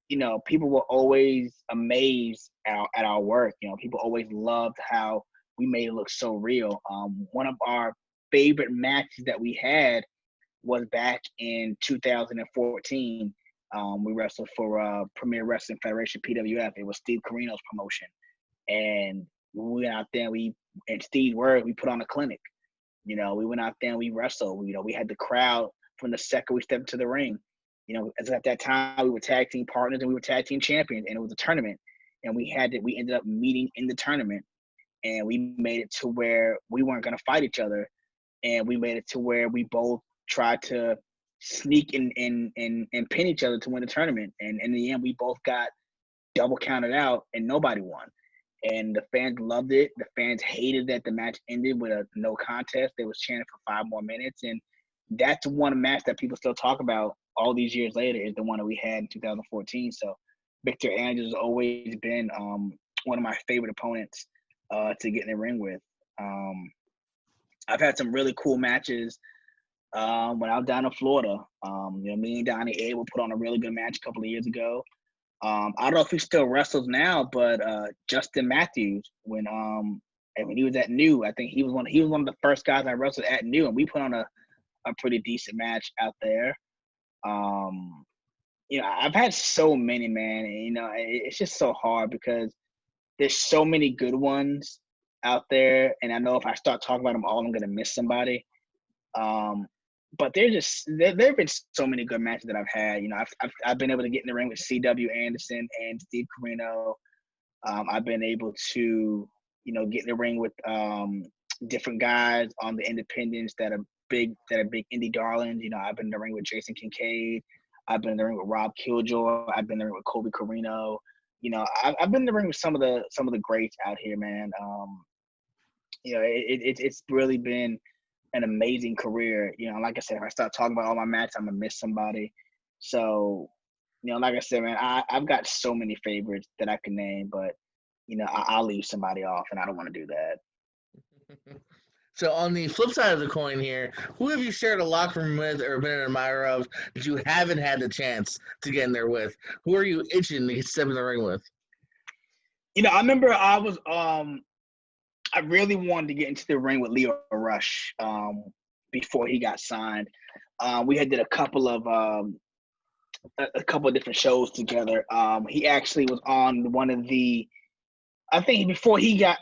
you know, people were always amazed at our work. You know, people always loved how we made it look so real. One of our favorite matches that we had was back in 2014. We wrestled for Premier Wrestling Federation, PWF. It was Steve Carino's promotion. And we went out there, and Steve's word, we put on a clinic. You know, we went out there and we wrestled. You know, we had the crowd from the second we stepped into the ring. You know, as at that time, we were tag team partners and we were tag team champions, and it was a tournament. And we ended up meeting in the tournament, and we made it to where we weren't going to fight each other. And we made it to where we both tried to sneak and pin each other to win the tournament. And in the end, we both got double counted out and nobody won. And the fans loved it. The fans hated that the match ended with a no contest. They was chanting for 5 more minutes. And that's one match that people still talk about all these years later, is the one that we had in 2014. So Victor Andrews has always been one of my favorite opponents to get in the ring with. I've had some really cool matches when I was down in Florida. You know, me and Donnie Abel put on a really good match a couple of years ago. I don't know if he still wrestles now, but Justin Matthews, when he was at New, I think he was one of the first guys I wrestled at New, and we put on a pretty decent match out there. You know, I've had so many, man, and, you know, it's just so hard because there's so many good ones out there, and I know if I start talking about them all, I'm gonna miss somebody. But there have been so many good matches that I've had. You know, I've been able to get in the ring with C.W. Anderson and Steve Carino. I've been able to, you know, get in the ring with different guys on the independents that are big indie darlings. You know, I've been in the ring with Jason Kincaid. I've been in the ring with Rob Killjoy. I've been in the ring with Kobe Carino. You know, I've been in the ring with some of the greats out here, man. You know, it's really been an amazing career. You know, like I said, if I start talking about all my matches, I'm gonna miss somebody. So, you know, like I said, man, I've got so many favorites that I can name, but you know, I'll leave somebody off, and I don't want to do that. So on the flip side of the coin here, who have you shared a locker room with or been an admirer of that you haven't had the chance to get in there with? Who are you itching to step in the ring with? I remember I really wanted to get into the ring with Leo Rush before he got signed. We had did a couple of different shows together. He actually was on one of the I think before he got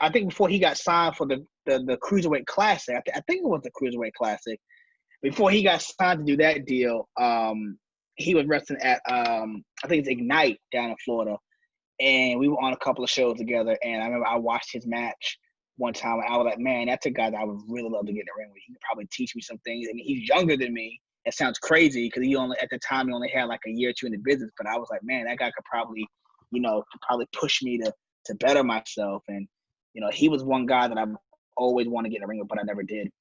signed for the Cruiserweight Classic. I think it was the Cruiserweight Classic. Before he got signed to do that deal, he was wrestling at I think it's Ignite down in Florida, and we were on a couple of shows together. And I remember I watched his match one time, and I was like, man, that's a guy that I would really love to get in the ring with. He could probably teach me some things. I mean, he's younger than me. It sounds crazy because at the time he only had like a year or two in the business. But I was like, man, that guy could probably, push me to better myself. And he was one guy that I always wanted to get in the ring with, but I never did.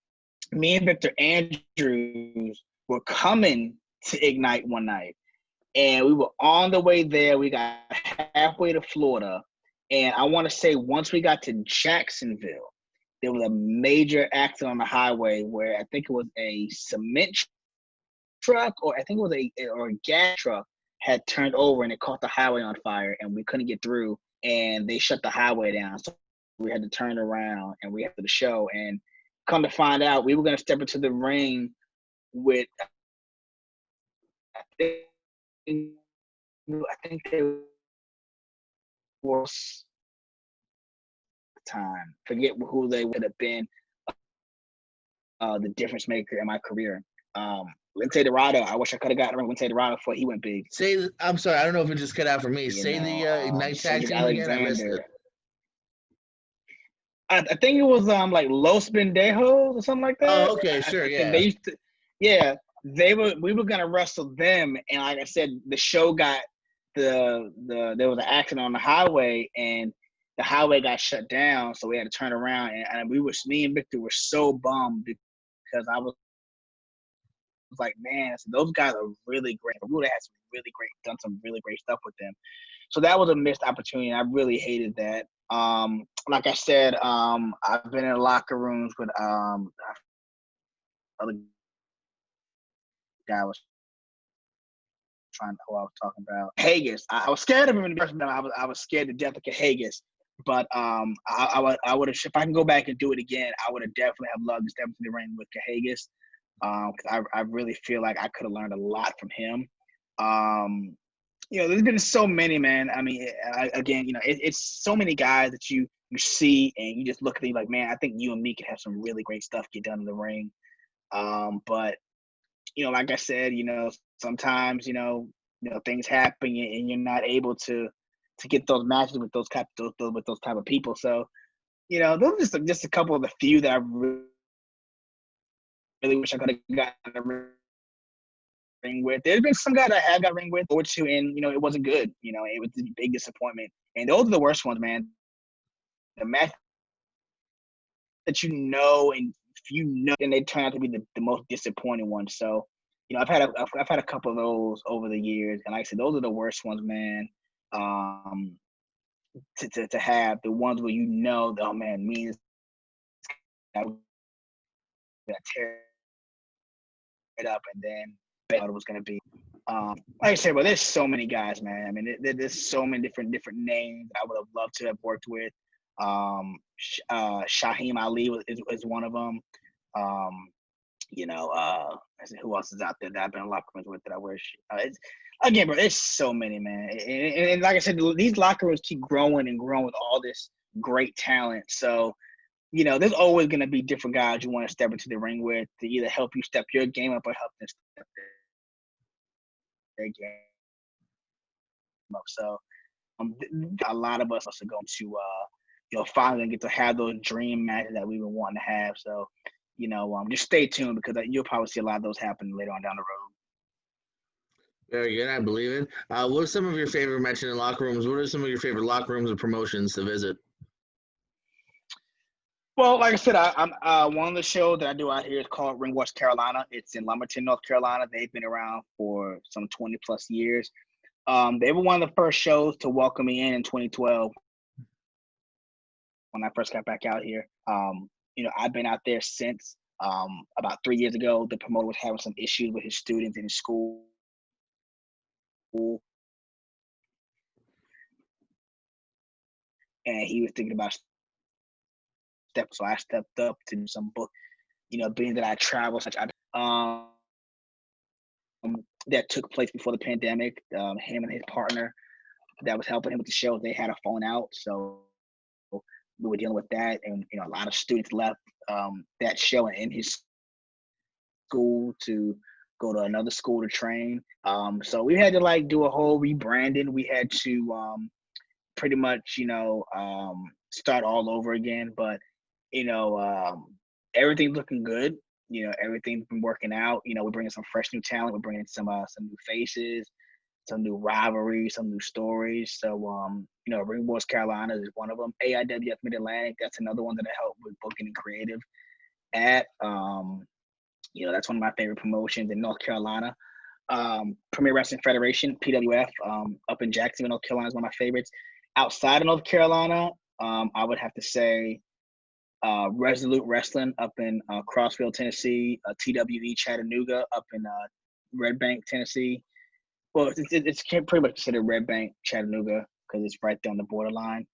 Me and Victor Andrews were coming to Ignite one night, and we were on the way there. We got halfway to Florida, and I want to say once we got to Jacksonville, there was a major accident on the highway where I think it was a cement truck, or I think it was a gas truck had turned over and it caught the highway on fire, and we couldn't get through, and they shut the highway down. So we had to turn around, and we had the show. And come to find out, we were going to step into the ring with, I think they were time. Forget who they would have been, the difference maker in my career. Lince Dorado. I wish I could have gotten Lince Dorado before he went big. I'm sorry, I don't know if it just cut out for me. Say the Ignite tag team again. I missed it. I think it was like Los Pendejos or something like that. Oh, okay, sure, yeah. They used to, we were gonna wrestle them, and like I said, the show got there was an accident on the highway, and the highway got shut down, so we had to turn around, and me and Victor were so bummed because I was like, man, those guys are really great. We would have had done some really great stuff with them. So that was a missed opportunity. I really hated that. Like I said, I've been in locker rooms with other guy was trying to who I was talking about. Haggis. I was scared of him in the first time. I was scared to death of Haggis. But I would have, if I can go back and do it again, I would have definitely have loved to step into the ring with Haggis. Because I really feel like I could have learned a lot from him. There's been so many, man. I mean, it's so many guys that you see and you just look at them like, man, I think you and me could have some really great stuff get done in the ring. But like I said, sometimes things happen and you're not able to get those matches with those type of people. So those are just a couple of the few that I really wish I could have gotten a ring with. There's been some guys I have got a ring with or two, and it wasn't good. It was a big disappointment. And those are the worst ones, man. The match that and then they turn out to be the most disappointing ones. So I've had a couple of those over the years, and like I said, those are the worst ones, man. To have the ones where oh man, me and this tear it up, and then what it was going to be. Like I said, but there's so many guys, man. I mean, there's so many different names I would have loved to have worked with. Shaheem Ali is one of them. Who else is out there that I've been in locker rooms with that I wish? Again, bro, there's so many, man. And like I said, these locker rooms keep growing and growing with all this great talent. So, there's always going to be different guys you want to step into the ring with to either help you step your game up or help them step their game up. So, a lot of us are going to, finally get to have those dream matches that we've been wanting to have. So, just stay tuned because you'll probably see a lot of those happen later on down the road. Very good. I believe it. What are some of your favorite matches in locker rooms? What are some of your favorite locker rooms and promotions to visit? Well, like I said, I'm one of the shows that I do out here is called Ring Wars Carolina. It's in Lumberton, North Carolina. They've been around for some 20 plus years. They were one of the first shows to welcome me in 2012 when I first got back out here. I've been out there since. About 3 years ago, the promoter was having some issues with his students in his school. and he was thinking about so I stepped up to do some book. Being that I travel such, that took place before the pandemic. Him and his partner that was helping him with the show, they had a phone out, so we were dealing with that, and a lot of students left that show and in his school to go to another school to train. So we had to do a whole rebranding. We had to pretty much start all over again. But everything's looking good. Everything's been working out. We're bringing some fresh new talent. We're bringing some new faces, some new rivalries, some new stories. So Ring Wars Carolina is one of them. AIWF Mid Atlantic, that's another one that I help with booking and creative at. That's one of my favorite promotions in North Carolina. Premier Wrestling Federation, PWF, up in Jacksonville, North Carolina is one of my favorites. Outside of North Carolina, I would have to say Resolute Wrestling up in Crossville, Tennessee, TWE Chattanooga up in Red Bank, Tennessee. Well, it's pretty much considered Red Bank, Chattanooga, because it's right there on the borderline.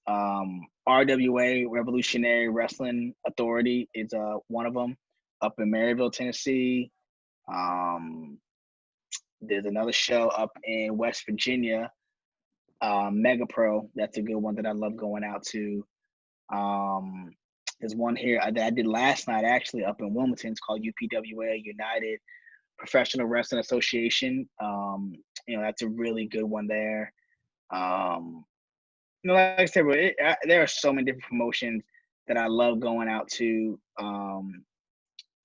RWA, Revolutionary Wrestling Authority, is one of them up in Maryville, Tennessee. There's another show up in West Virginia, Mega Pro. That's a good one that I love going out to. There's one here that I did last night, actually, up in Wilmington. It's called UPWA, United Professional Wrestling Association. That's a really good one there. Like I said, there are so many different promotions that I love going out to.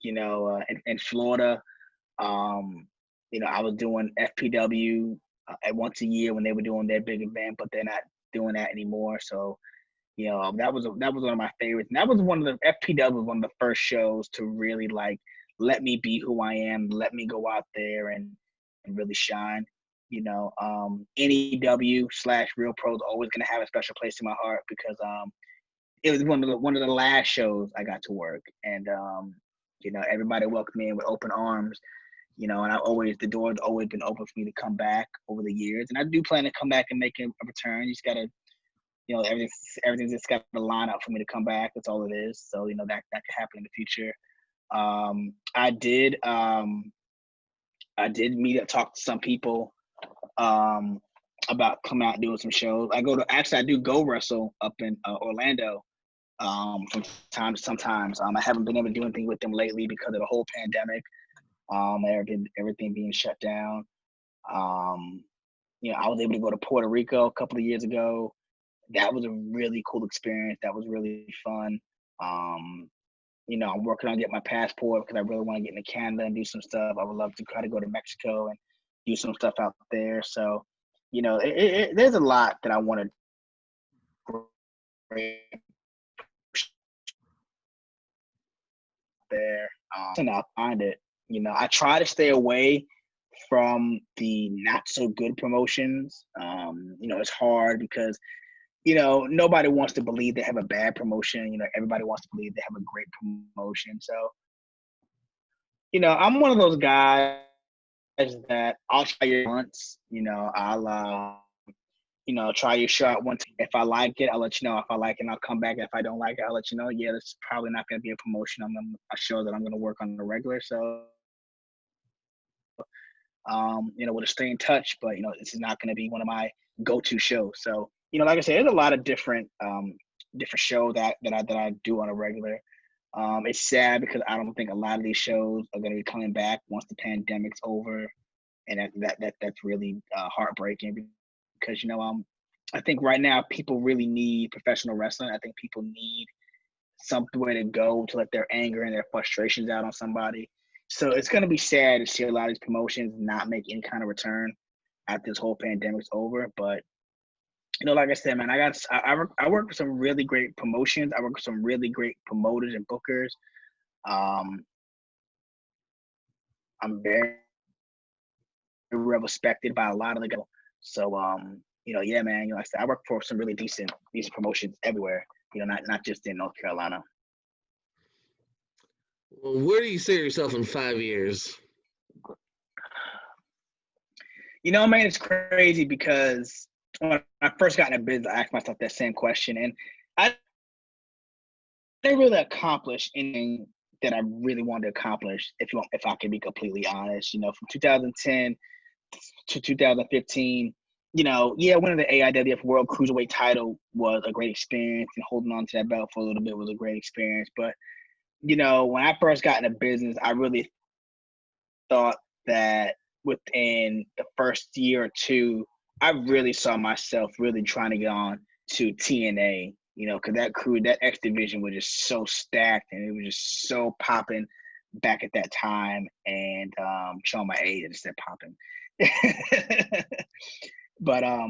In Florida, I was doing FPW at once a year when they were doing their big event, but they're not doing that anymore. So, that was one of my favorites. And that was one of the FPW was one of the first shows to really let me be who I am, let me go out there and really shine. NEW/Real Pro is always gonna have a special place in my heart because it was one of the last shows I got to work, and everybody welcomed me in with open arms. And the door's always been open for me to come back over the years, and I do plan to come back and make a return. You just gotta, everything's just got to line up for me to come back. That's all it is. So that could happen in the future. I did talk to some people about coming out and doing some shows. I do go wrestle up in Orlando from time to sometimes. I haven't been able to do anything with them lately because of the whole pandemic. Everything being shut down. I was able to go to Puerto Rico a couple of years ago. That was a really cool experience. That was really fun. I'm working on getting my passport because I really want to get into Canada and do some stuff. I would love to try to go to Mexico and do some stuff out there. So, there's a lot that I want to there. And I'll find it. I try to stay away from the not so good promotions. It's hard because nobody wants to believe they have a bad promotion. Everybody wants to believe they have a great promotion. So, I'm one of those guys that I'll try it once. I'll try your show out once. If I like it, I'll let you know. If I like it, I'll come back. If I don't like it, I'll let you know. Yeah, this is probably not going to be a promotion. A show that I'm going to work on the regular. So, we'll stay in touch. But this is not going to be one of my go-to shows. So, like I said, there's a lot of different shows that I do on a regular. It's sad because I don't think a lot of these shows are going to be coming back once the pandemic's over, and that's really heartbreaking because I think right now people really need professional wrestling. I think people need somewhere to go to let their anger and their frustrations out on somebody. So it's going to be sad to see a lot of these promotions not make any kind of return after this whole pandemic's over. But like I said, man, I work with some really great promotions. I work with some really great promoters and bookers. I'm very well respected by a lot of the guys. So, yeah, man, like I said, I work for some really decent promotions everywhere. Not just in North Carolina. Well, where do you see yourself in 5 years? Man, it's crazy because when I first got into business, I asked myself that same question, and I didn't really accomplish anything that I really wanted to accomplish. If I can be completely honest, from 2010 to 2015, winning the AIWF World Cruiserweight title was a great experience, and holding on to that belt for a little bit was a great experience. But when I first got into business, I really thought that within the first year or two, I really saw myself really trying to get on to TNA, because that X division was just so stacked and it was just so popping back at that time. And showing my age, I just said popping. But I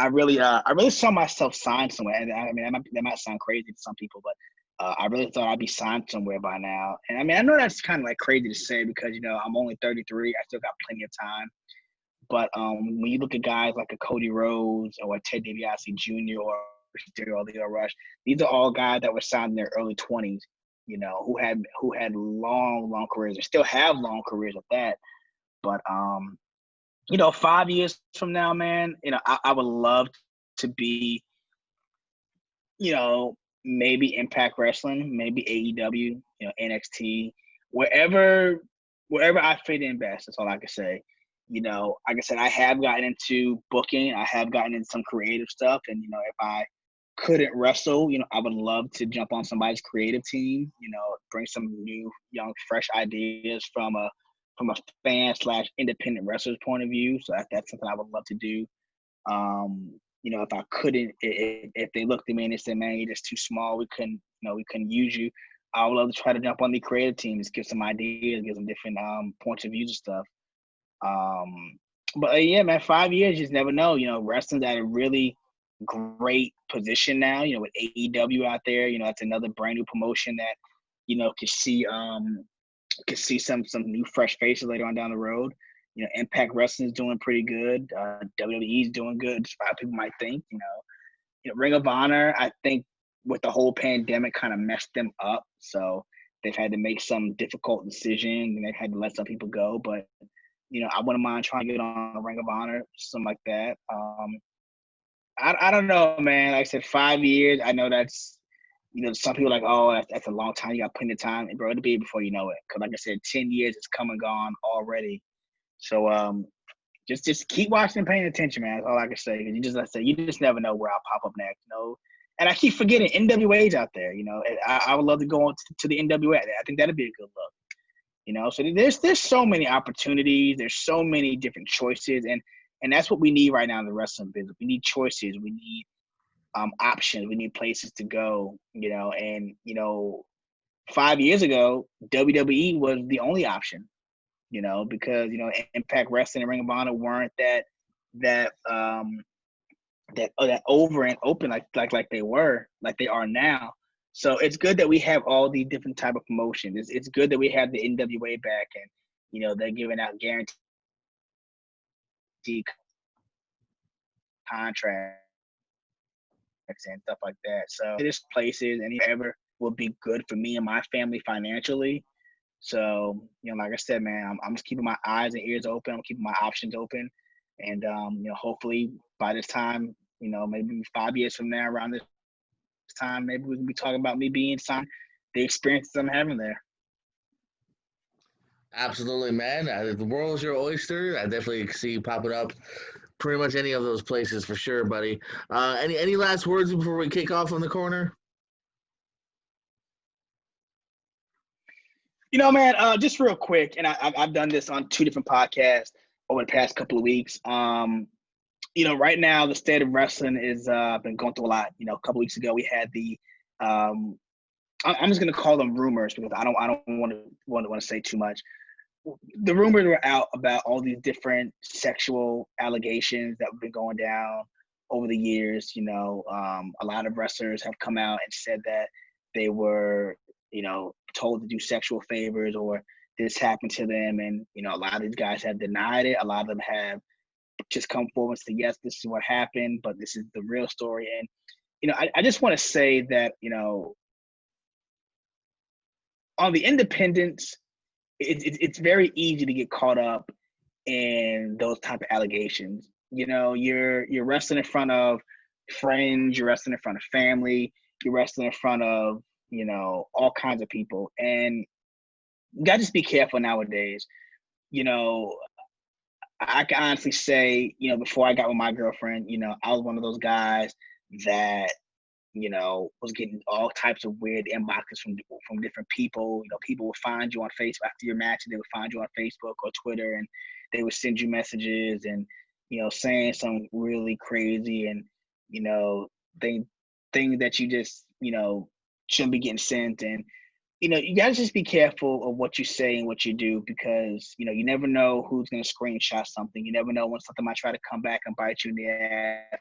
really saw myself signed somewhere. And I mean, that might sound crazy to some people, but I really thought I'd be signed somewhere by now. And I mean, I know that's kind of like crazy to say because, I'm only 33. I still got plenty of time. But when you look at guys like a Cody Rhodes or a Ted DiBiase Jr. or Leo Rush, these are all guys that were signed in their early 20s, who had long careers and still have long careers at that. But 5 years from now, man, I would love to be, maybe Impact Wrestling, maybe AEW, NXT, wherever I fit in best. That's all I can say. Like I said, I have gotten into booking. I have gotten into some creative stuff. And, if I couldn't wrestle, I would love to jump on somebody's creative team, bring some new, young, fresh ideas from a fan/independent wrestler's point of view. So that's something I would love to do. If I couldn't, if they looked at me and they said, "Man, you're just too small. We couldn't use you." I would love to try to jump on the creative teams, give some ideas, give some different points of views and stuff. But yeah, man, 5 years, you just never know. Wrestling's at a really great position now. With AEW out there, it's another brand new promotion that could see some new fresh faces later on down the road. Impact Wrestling is doing pretty good. WWE is doing good, despite people might think. Ring of Honor, I think, with the whole pandemic, kind of messed them up. So they've had to make some difficult decisions, and they've had to let some people go. But I wouldn't mind trying to get on Ring of Honor, something like that. I don't know, man. Like I said, 5 years. I know that's, some people are like, oh, that's a long time. You got plenty of time, and bro, it'll be before you know it. Because like I said, 10 years is come and gone already. So just keep watching and paying attention, man. That's all I can say. Because you just never know where I'll pop up next. And I keep forgetting NWA's out there. I would love to go on to the NWA. I think that'd be a good look. So there's so many opportunities. There's so many different choices, and that's what we need right now in the wrestling business. We need choices. We need options. We need places to go. And 5 years ago, WWE was the only option. Because Impact Wrestling and Ring of Honor weren't that over and open like they are now. So it's good that we have all these different type of promotions. It's good that we have the NWA back, and they're giving out guaranteed contracts and stuff like that. So this places and ever will be good for me and my family financially. So, like I said, man, I'm just keeping my eyes and ears open. I'm keeping my options open. And, hopefully by this time, maybe 5 years from now, around this time, maybe we can be talking about me being signed, the experiences I'm having there. Absolutely, man. The world's your oyster. I definitely see you popping up pretty much any of those places for sure, buddy. Any last words before we kick off on the corner? Man, just real quick, and I've done this on 2 different podcasts over the past couple of weeks. Right now the state of wrestling is been going through a lot. A couple weeks ago we had the I'm just gonna call them rumors because I don't want to say too much. The rumors were out about all these different sexual allegations that have been going down over the years. A lot of wrestlers have come out and said that they were, told to do sexual favors or this happened to them. And, a lot of these guys have denied it. A lot of them have just come forward and said, yes, this is what happened, but this is the real story. And, I just want to say that, on the independents, it's very easy to get caught up in those type of allegations. You know, you're wrestling in front of friends, you're wrestling in front of family, you're wrestling in front of, you know, all kinds of people. And you gotta just be careful nowadays. You know, I can honestly say, you know, before I got with my girlfriend, you know, I was one of those guys that, you know, was getting all types of weird inboxes from different people. You know, people would find you on Facebook after your match, and they would find you on Facebook or Twitter, and they would send you messages and, you know, saying some really crazy and, you know, thing things that you just, you know, shouldn't be getting sent. And you know, you gotta just be careful of what you say and what you do, because you know you never know who's gonna screenshot something. You never know when something might try to come back and bite you in the ass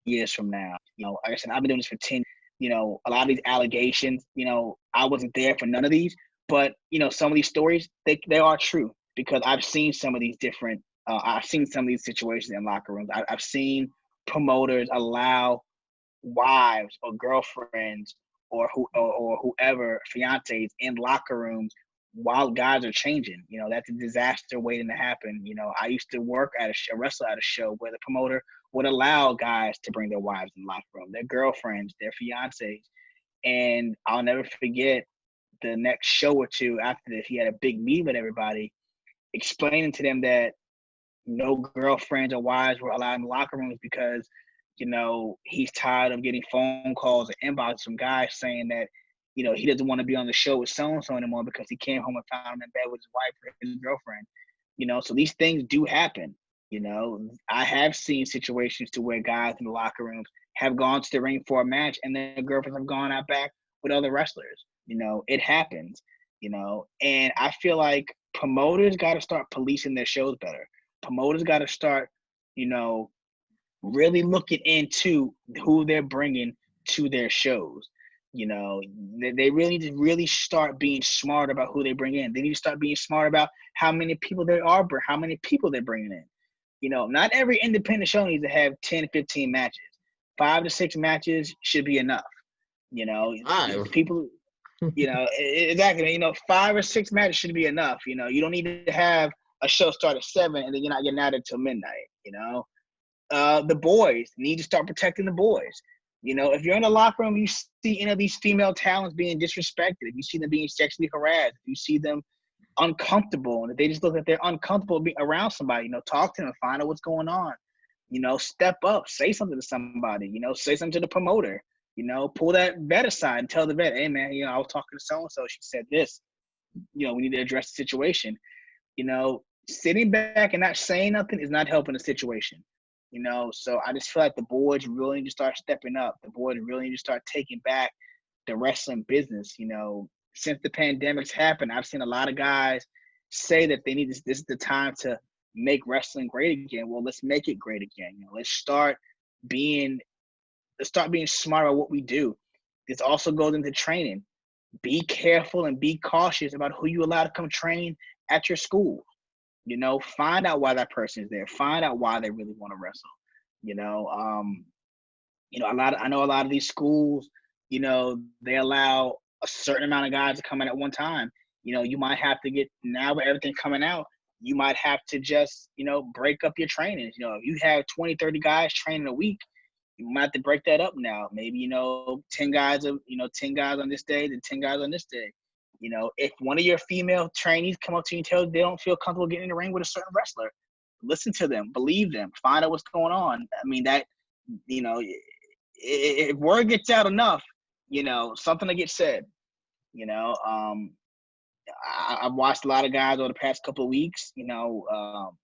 years from now. You know, like I said, I've been doing this for 10. You know, a lot of these allegations, you know, I wasn't there for none of these, but you know, some of these stories, they are true, because I've seen some of these different. I've seen some of these situations in locker rooms. I've seen promoters allow wives or girlfriends or whoever, fiancés in locker rooms while guys are changing. You know, that's a disaster waiting to happen. You know, I used to work at a wrestle at a show where the promoter would allow guys to bring their wives in the locker room, their girlfriends, their fiancés. And I'll never forget the next show or two after this, he had a big meeting with everybody, explaining to them that no girlfriends or wives were allowed in the locker rooms because, you know, he's tired of getting phone calls and inbox from guys saying that, you know, he doesn't want to be on the show with so and so anymore because he came home and found him in bed with his wife or his girlfriend. You know, so these things do happen. You know, I have seen situations to where guys in the locker rooms have gone to the ring for a match and their girlfriends have gone out back with other wrestlers. You know, it happens, you know, and I feel like promoters got to start policing their shows better. Promoters got to start, you know, really looking into who they're bringing to their shows. You know, they really need to really start being smart about who they bring in. They need to start being smart about how many people there are, how many people they're bringing in. You know, not every independent show needs to have 10 to 15 matches. 5 to 6 matches should be enough. You know, Five. people, you know, exactly. You know, 5 or 6 matches should be enough. You know, you don't need to have a show start at 7 and then you're not getting out until midnight. You know, the boys need to start protecting the boys. You know, if you're in the locker room, you see any of these female talents being disrespected, if you see them being sexually harassed, if you see them uncomfortable, and if they just look like they're uncomfortable being around somebody, you know, talk to them, find out what's going on. You know, step up, say something to somebody. You know, say something to the promoter. You know, pull that vet aside and tell the vet, hey man, you know, I was talking to so and so. She said this. You know, we need to address the situation. You know, sitting back and not saying nothing is not helping the situation. You know, so I just feel like the boards really need to start stepping up. The boards really need to start taking back the wrestling business. You know, since the pandemic's happened, I've seen a lot of guys say that they need this is the time to make wrestling great again. Well, let's make it great again. You know, being let's start being smart about what we do. This also goes into training. Be careful and be cautious about who you allow to come train at your school. You know, find out why that person is there. Find out why they really want to wrestle. You know, I know a lot of these schools, you know, they allow a certain amount of guys to come in at one time. You know, you might have to get now with everything coming out, you might have to just, you know, break up your trainings. You know, if you have 20, 30 guys training a week, you might have to break that up now. Maybe, you know, 10 guys on this day, then 10 guys on this day. You know, if one of your female trainees come up to you and tell you they don't feel comfortable getting in the ring with a certain wrestler, listen to them, believe them, find out what's going on. I mean, that, you know, if word gets out enough, you know, something to get said. You know, I've watched a lot of guys over the past couple of weeks. You know,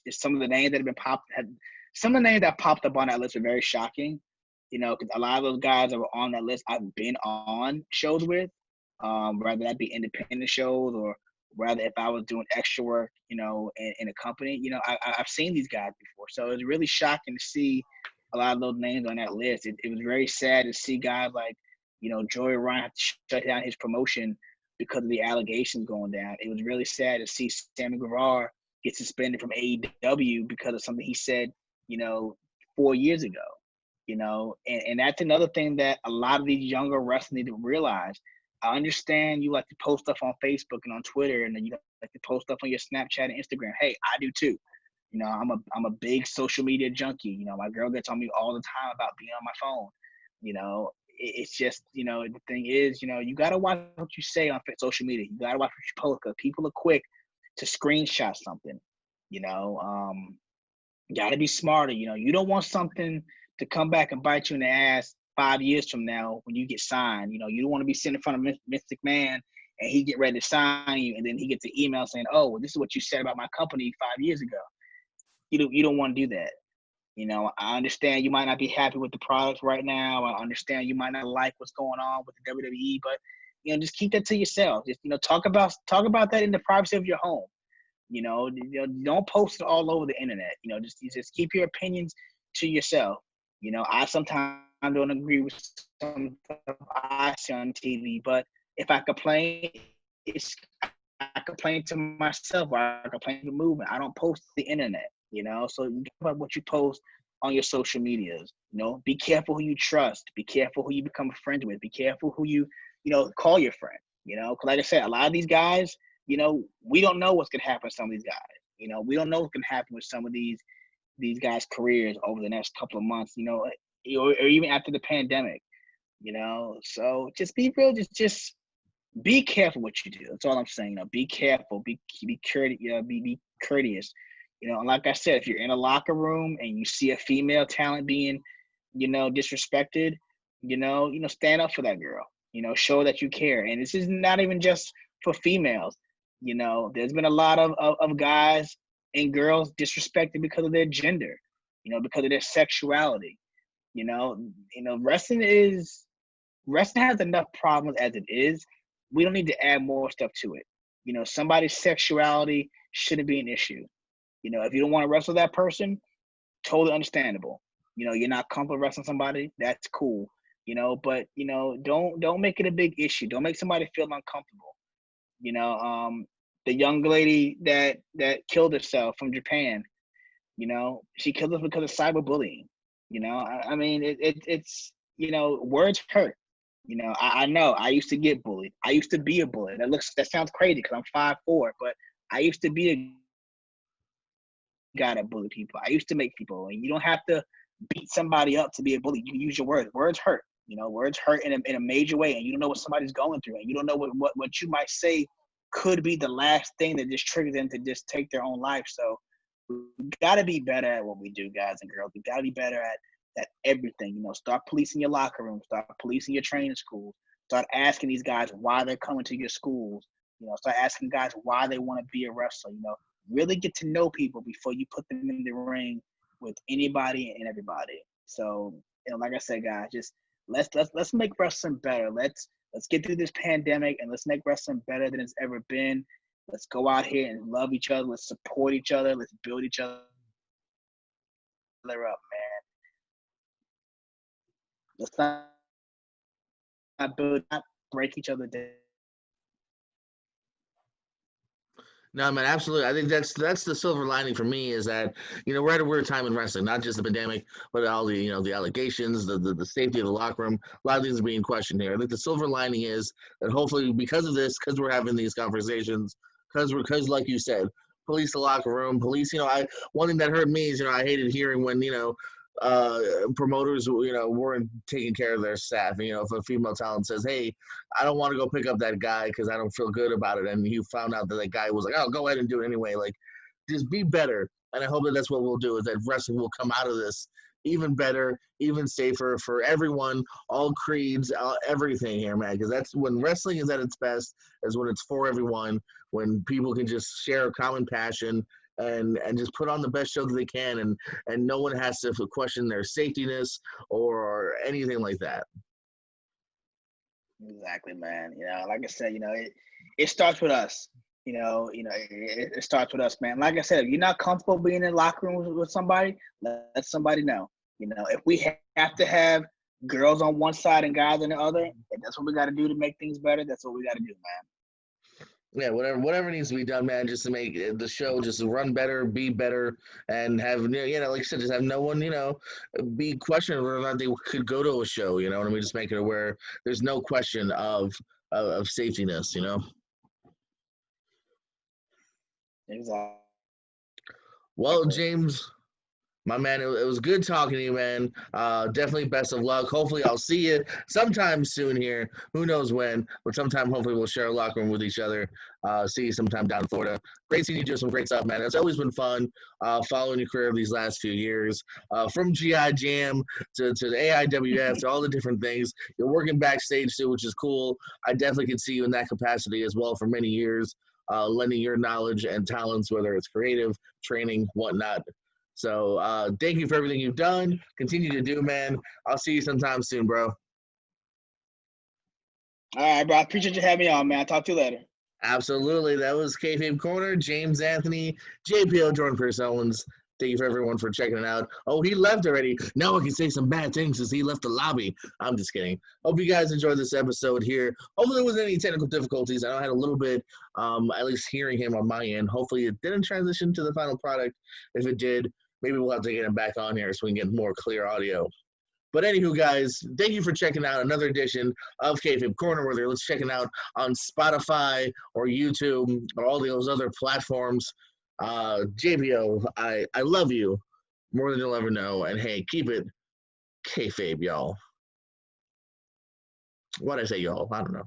some of the names that have been some of the names that popped up on that list are very shocking. You know, because a lot of those guys that were on that list, I've been on shows with, whether that be independent shows or rather if I was doing extra work, you know, in a company. You know, I've seen these guys before, so it was really shocking to see a lot of those names on that list. It was very sad to see guys like, you know, Joey Ryan have to shut down his promotion because of the allegations going down. It was really sad to see Sammy Guevara get suspended from AEW because of something he said, you know, 4 years ago. You know, and that's another thing that a lot of these younger wrestlers need to realize. I understand you like to post stuff on Facebook and on Twitter, and then you like to post stuff on your Snapchat and Instagram. Hey, I do too. You know, I'm a big social media junkie. You know, my girl gets on me all the time about being on my phone. You know, it's just, you know, the thing is, you know, you gotta watch what you say on social media. You gotta watch what you post because people are quick to screenshot something. You know, you gotta be smarter. You know, you don't want something to come back and bite you in the ass 5 years from now when you get signed. You know, you don't want to be sitting in front of Mystic Man and he get ready to sign you, and then he gets an email saying, "Oh, well, this is what you said about my company 5 years ago." You don't want to do that. You know, I understand you might not be happy with the product right now. I understand you might not like what's going on with the WWE, but you know, just keep that to yourself. Just, you know, talk about that in the privacy of your home. You know, don't post it all over the internet. You know, just keep your opinions to yourself. You know, I sometimes don't agree with some stuff I see on TV, but if I complain, it's I complain to myself or I complain to the movement. I don't post the internet, you know. So you think about what you post on your social medias. You know, be careful who you trust. Be careful who you become friends with. Be careful who you know, call your friend. You know, because like I said, a lot of these guys, you know, we don't know what's gonna happen to some of these guys. You know, we don't know what's gonna happen with some of these guys' careers over the next couple of months. You know, or even after the pandemic. You know, so just be real. Just be careful what you do. That's all I'm saying. You know, be careful. Be courteous. You know, be courteous. You know, and like I said, if you're in a locker room and you see a female talent being, you know, disrespected, you know, stand up for that girl. You know, show that you care. And this is not even just for females. You know, there's been a lot of guys and girls disrespected because of their gender. You know, because of their sexuality. Wrestling has enough problems as it is. We don't need to add more stuff to it. You know, somebody's sexuality shouldn't be an issue. You know, if you don't want to wrestle that person, totally understandable. You know, you're not comfortable wrestling somebody, that's cool. You know, but you know, don't make it a big issue. Don't make somebody feel uncomfortable. You know, the young lady that killed herself from Japan, you know, she killed herself because of cyberbullying. You know, I mean, it's you know, words hurt. You know, I know I used to get bullied. I used to be a bully. That sounds crazy because I'm 5'4", but I used to be a guy that bully people. I used to make people, and you don't have to beat somebody up to be a bully. You can use your words. Words hurt. You know, words hurt in a major way, and you don't know what somebody's going through, and you don't know what you might say could be the last thing that just triggers them to just take their own life. So we got to be better at what we do, guys and girls. We got to be better at everything. You know, start policing your locker room, start policing your training schools, start asking these guys why they're coming to your schools. You know, start asking guys why they want to be a wrestler. You know, really get to know people before you put them in the ring with anybody and everybody. So, you know, like I said, guys, just let's make wrestling better. Let's get through this pandemic and let's make wrestling better than it's ever been. Let's go out here and love each other. Let's support each other. Let's build each other up, man. Let's not break each other down. No, man, absolutely. I think that's the silver lining for me is that we're at a weird time in wrestling, not just the pandemic, but all the the allegations, the safety of the locker room. A lot of things are being questioned here. I think the silver lining is that hopefully because of this, because we're having these conversations, because like you said, police the locker room, police. One thing that hurt me is I hated hearing when promoters weren't taking care of their staff. If a female talent says, "Hey, I don't want to go pick up that guy because I don't feel good about it," and you found out that that guy was like, "Oh, go ahead and do it anyway," like just be better. And I hope that that's what we'll do, is that wrestling will come out of this even better, even safer for everyone, all creeds, everything here, man. Because that's when wrestling is at its best, is when it's for everyone, when people can just share a common passion and just put on the best show that they can, and no one has to question their safetyness or anything like that. Exactly, man. You know, like I said, it starts with us. It starts with us, man. Like I said, if you're not comfortable being in the locker room with somebody, let somebody know. If we have to have girls on one side and guys on the other, and that's what we got to do to make things better. That's what we got to do, man. Yeah, whatever needs to be done, man, just to make the show just run better, be better, and have like I said, just have no one be questioning whether or not they could go to a show. And we just make it aware there's no question of of safetyness, you know. Exactly. Well, James, my man, it was good talking to you, man. Definitely best of luck. Hopefully, I'll see you sometime soon here. Who knows when, but sometime, hopefully, we'll share a locker room with each other. See you sometime down in Florida. Great seeing you do some great stuff, man. It's always been fun following your career these last few years. From GI Jam to the AIWF to all the different things. You're working backstage too, which is cool. I definitely can see you in that capacity as well for many years, lending your knowledge and talents, whether it's creative, training, whatnot. So thank you for everything you've done. Continue to do, man. I'll see you sometime soon, bro. All right, bro. I appreciate you having me on, man. I'll talk to you later. Absolutely. That was Kayfabe Corner, James Anthony, JPL, Jordan Pierce Owens. Thank you for everyone for checking it out. Oh, he left already. Now I can say some bad things since he left the lobby. I'm just kidding. Hope you guys enjoyed this episode here. Hopefully there wasn't any technical difficulties. I know I had a little bit, at least hearing him on my end. Hopefully it didn't transition to the final product. If it did, maybe we'll have to get him back on here so we can get more clear audio. But anywho, guys, thank you for checking out another edition of Kayfabe Corner, whether it's checking out on Spotify or YouTube or all those other platforms. JBO, I love you more than you'll ever know. And hey, keep it kayfabe, y'all. What'd I say, y'all? I don't know.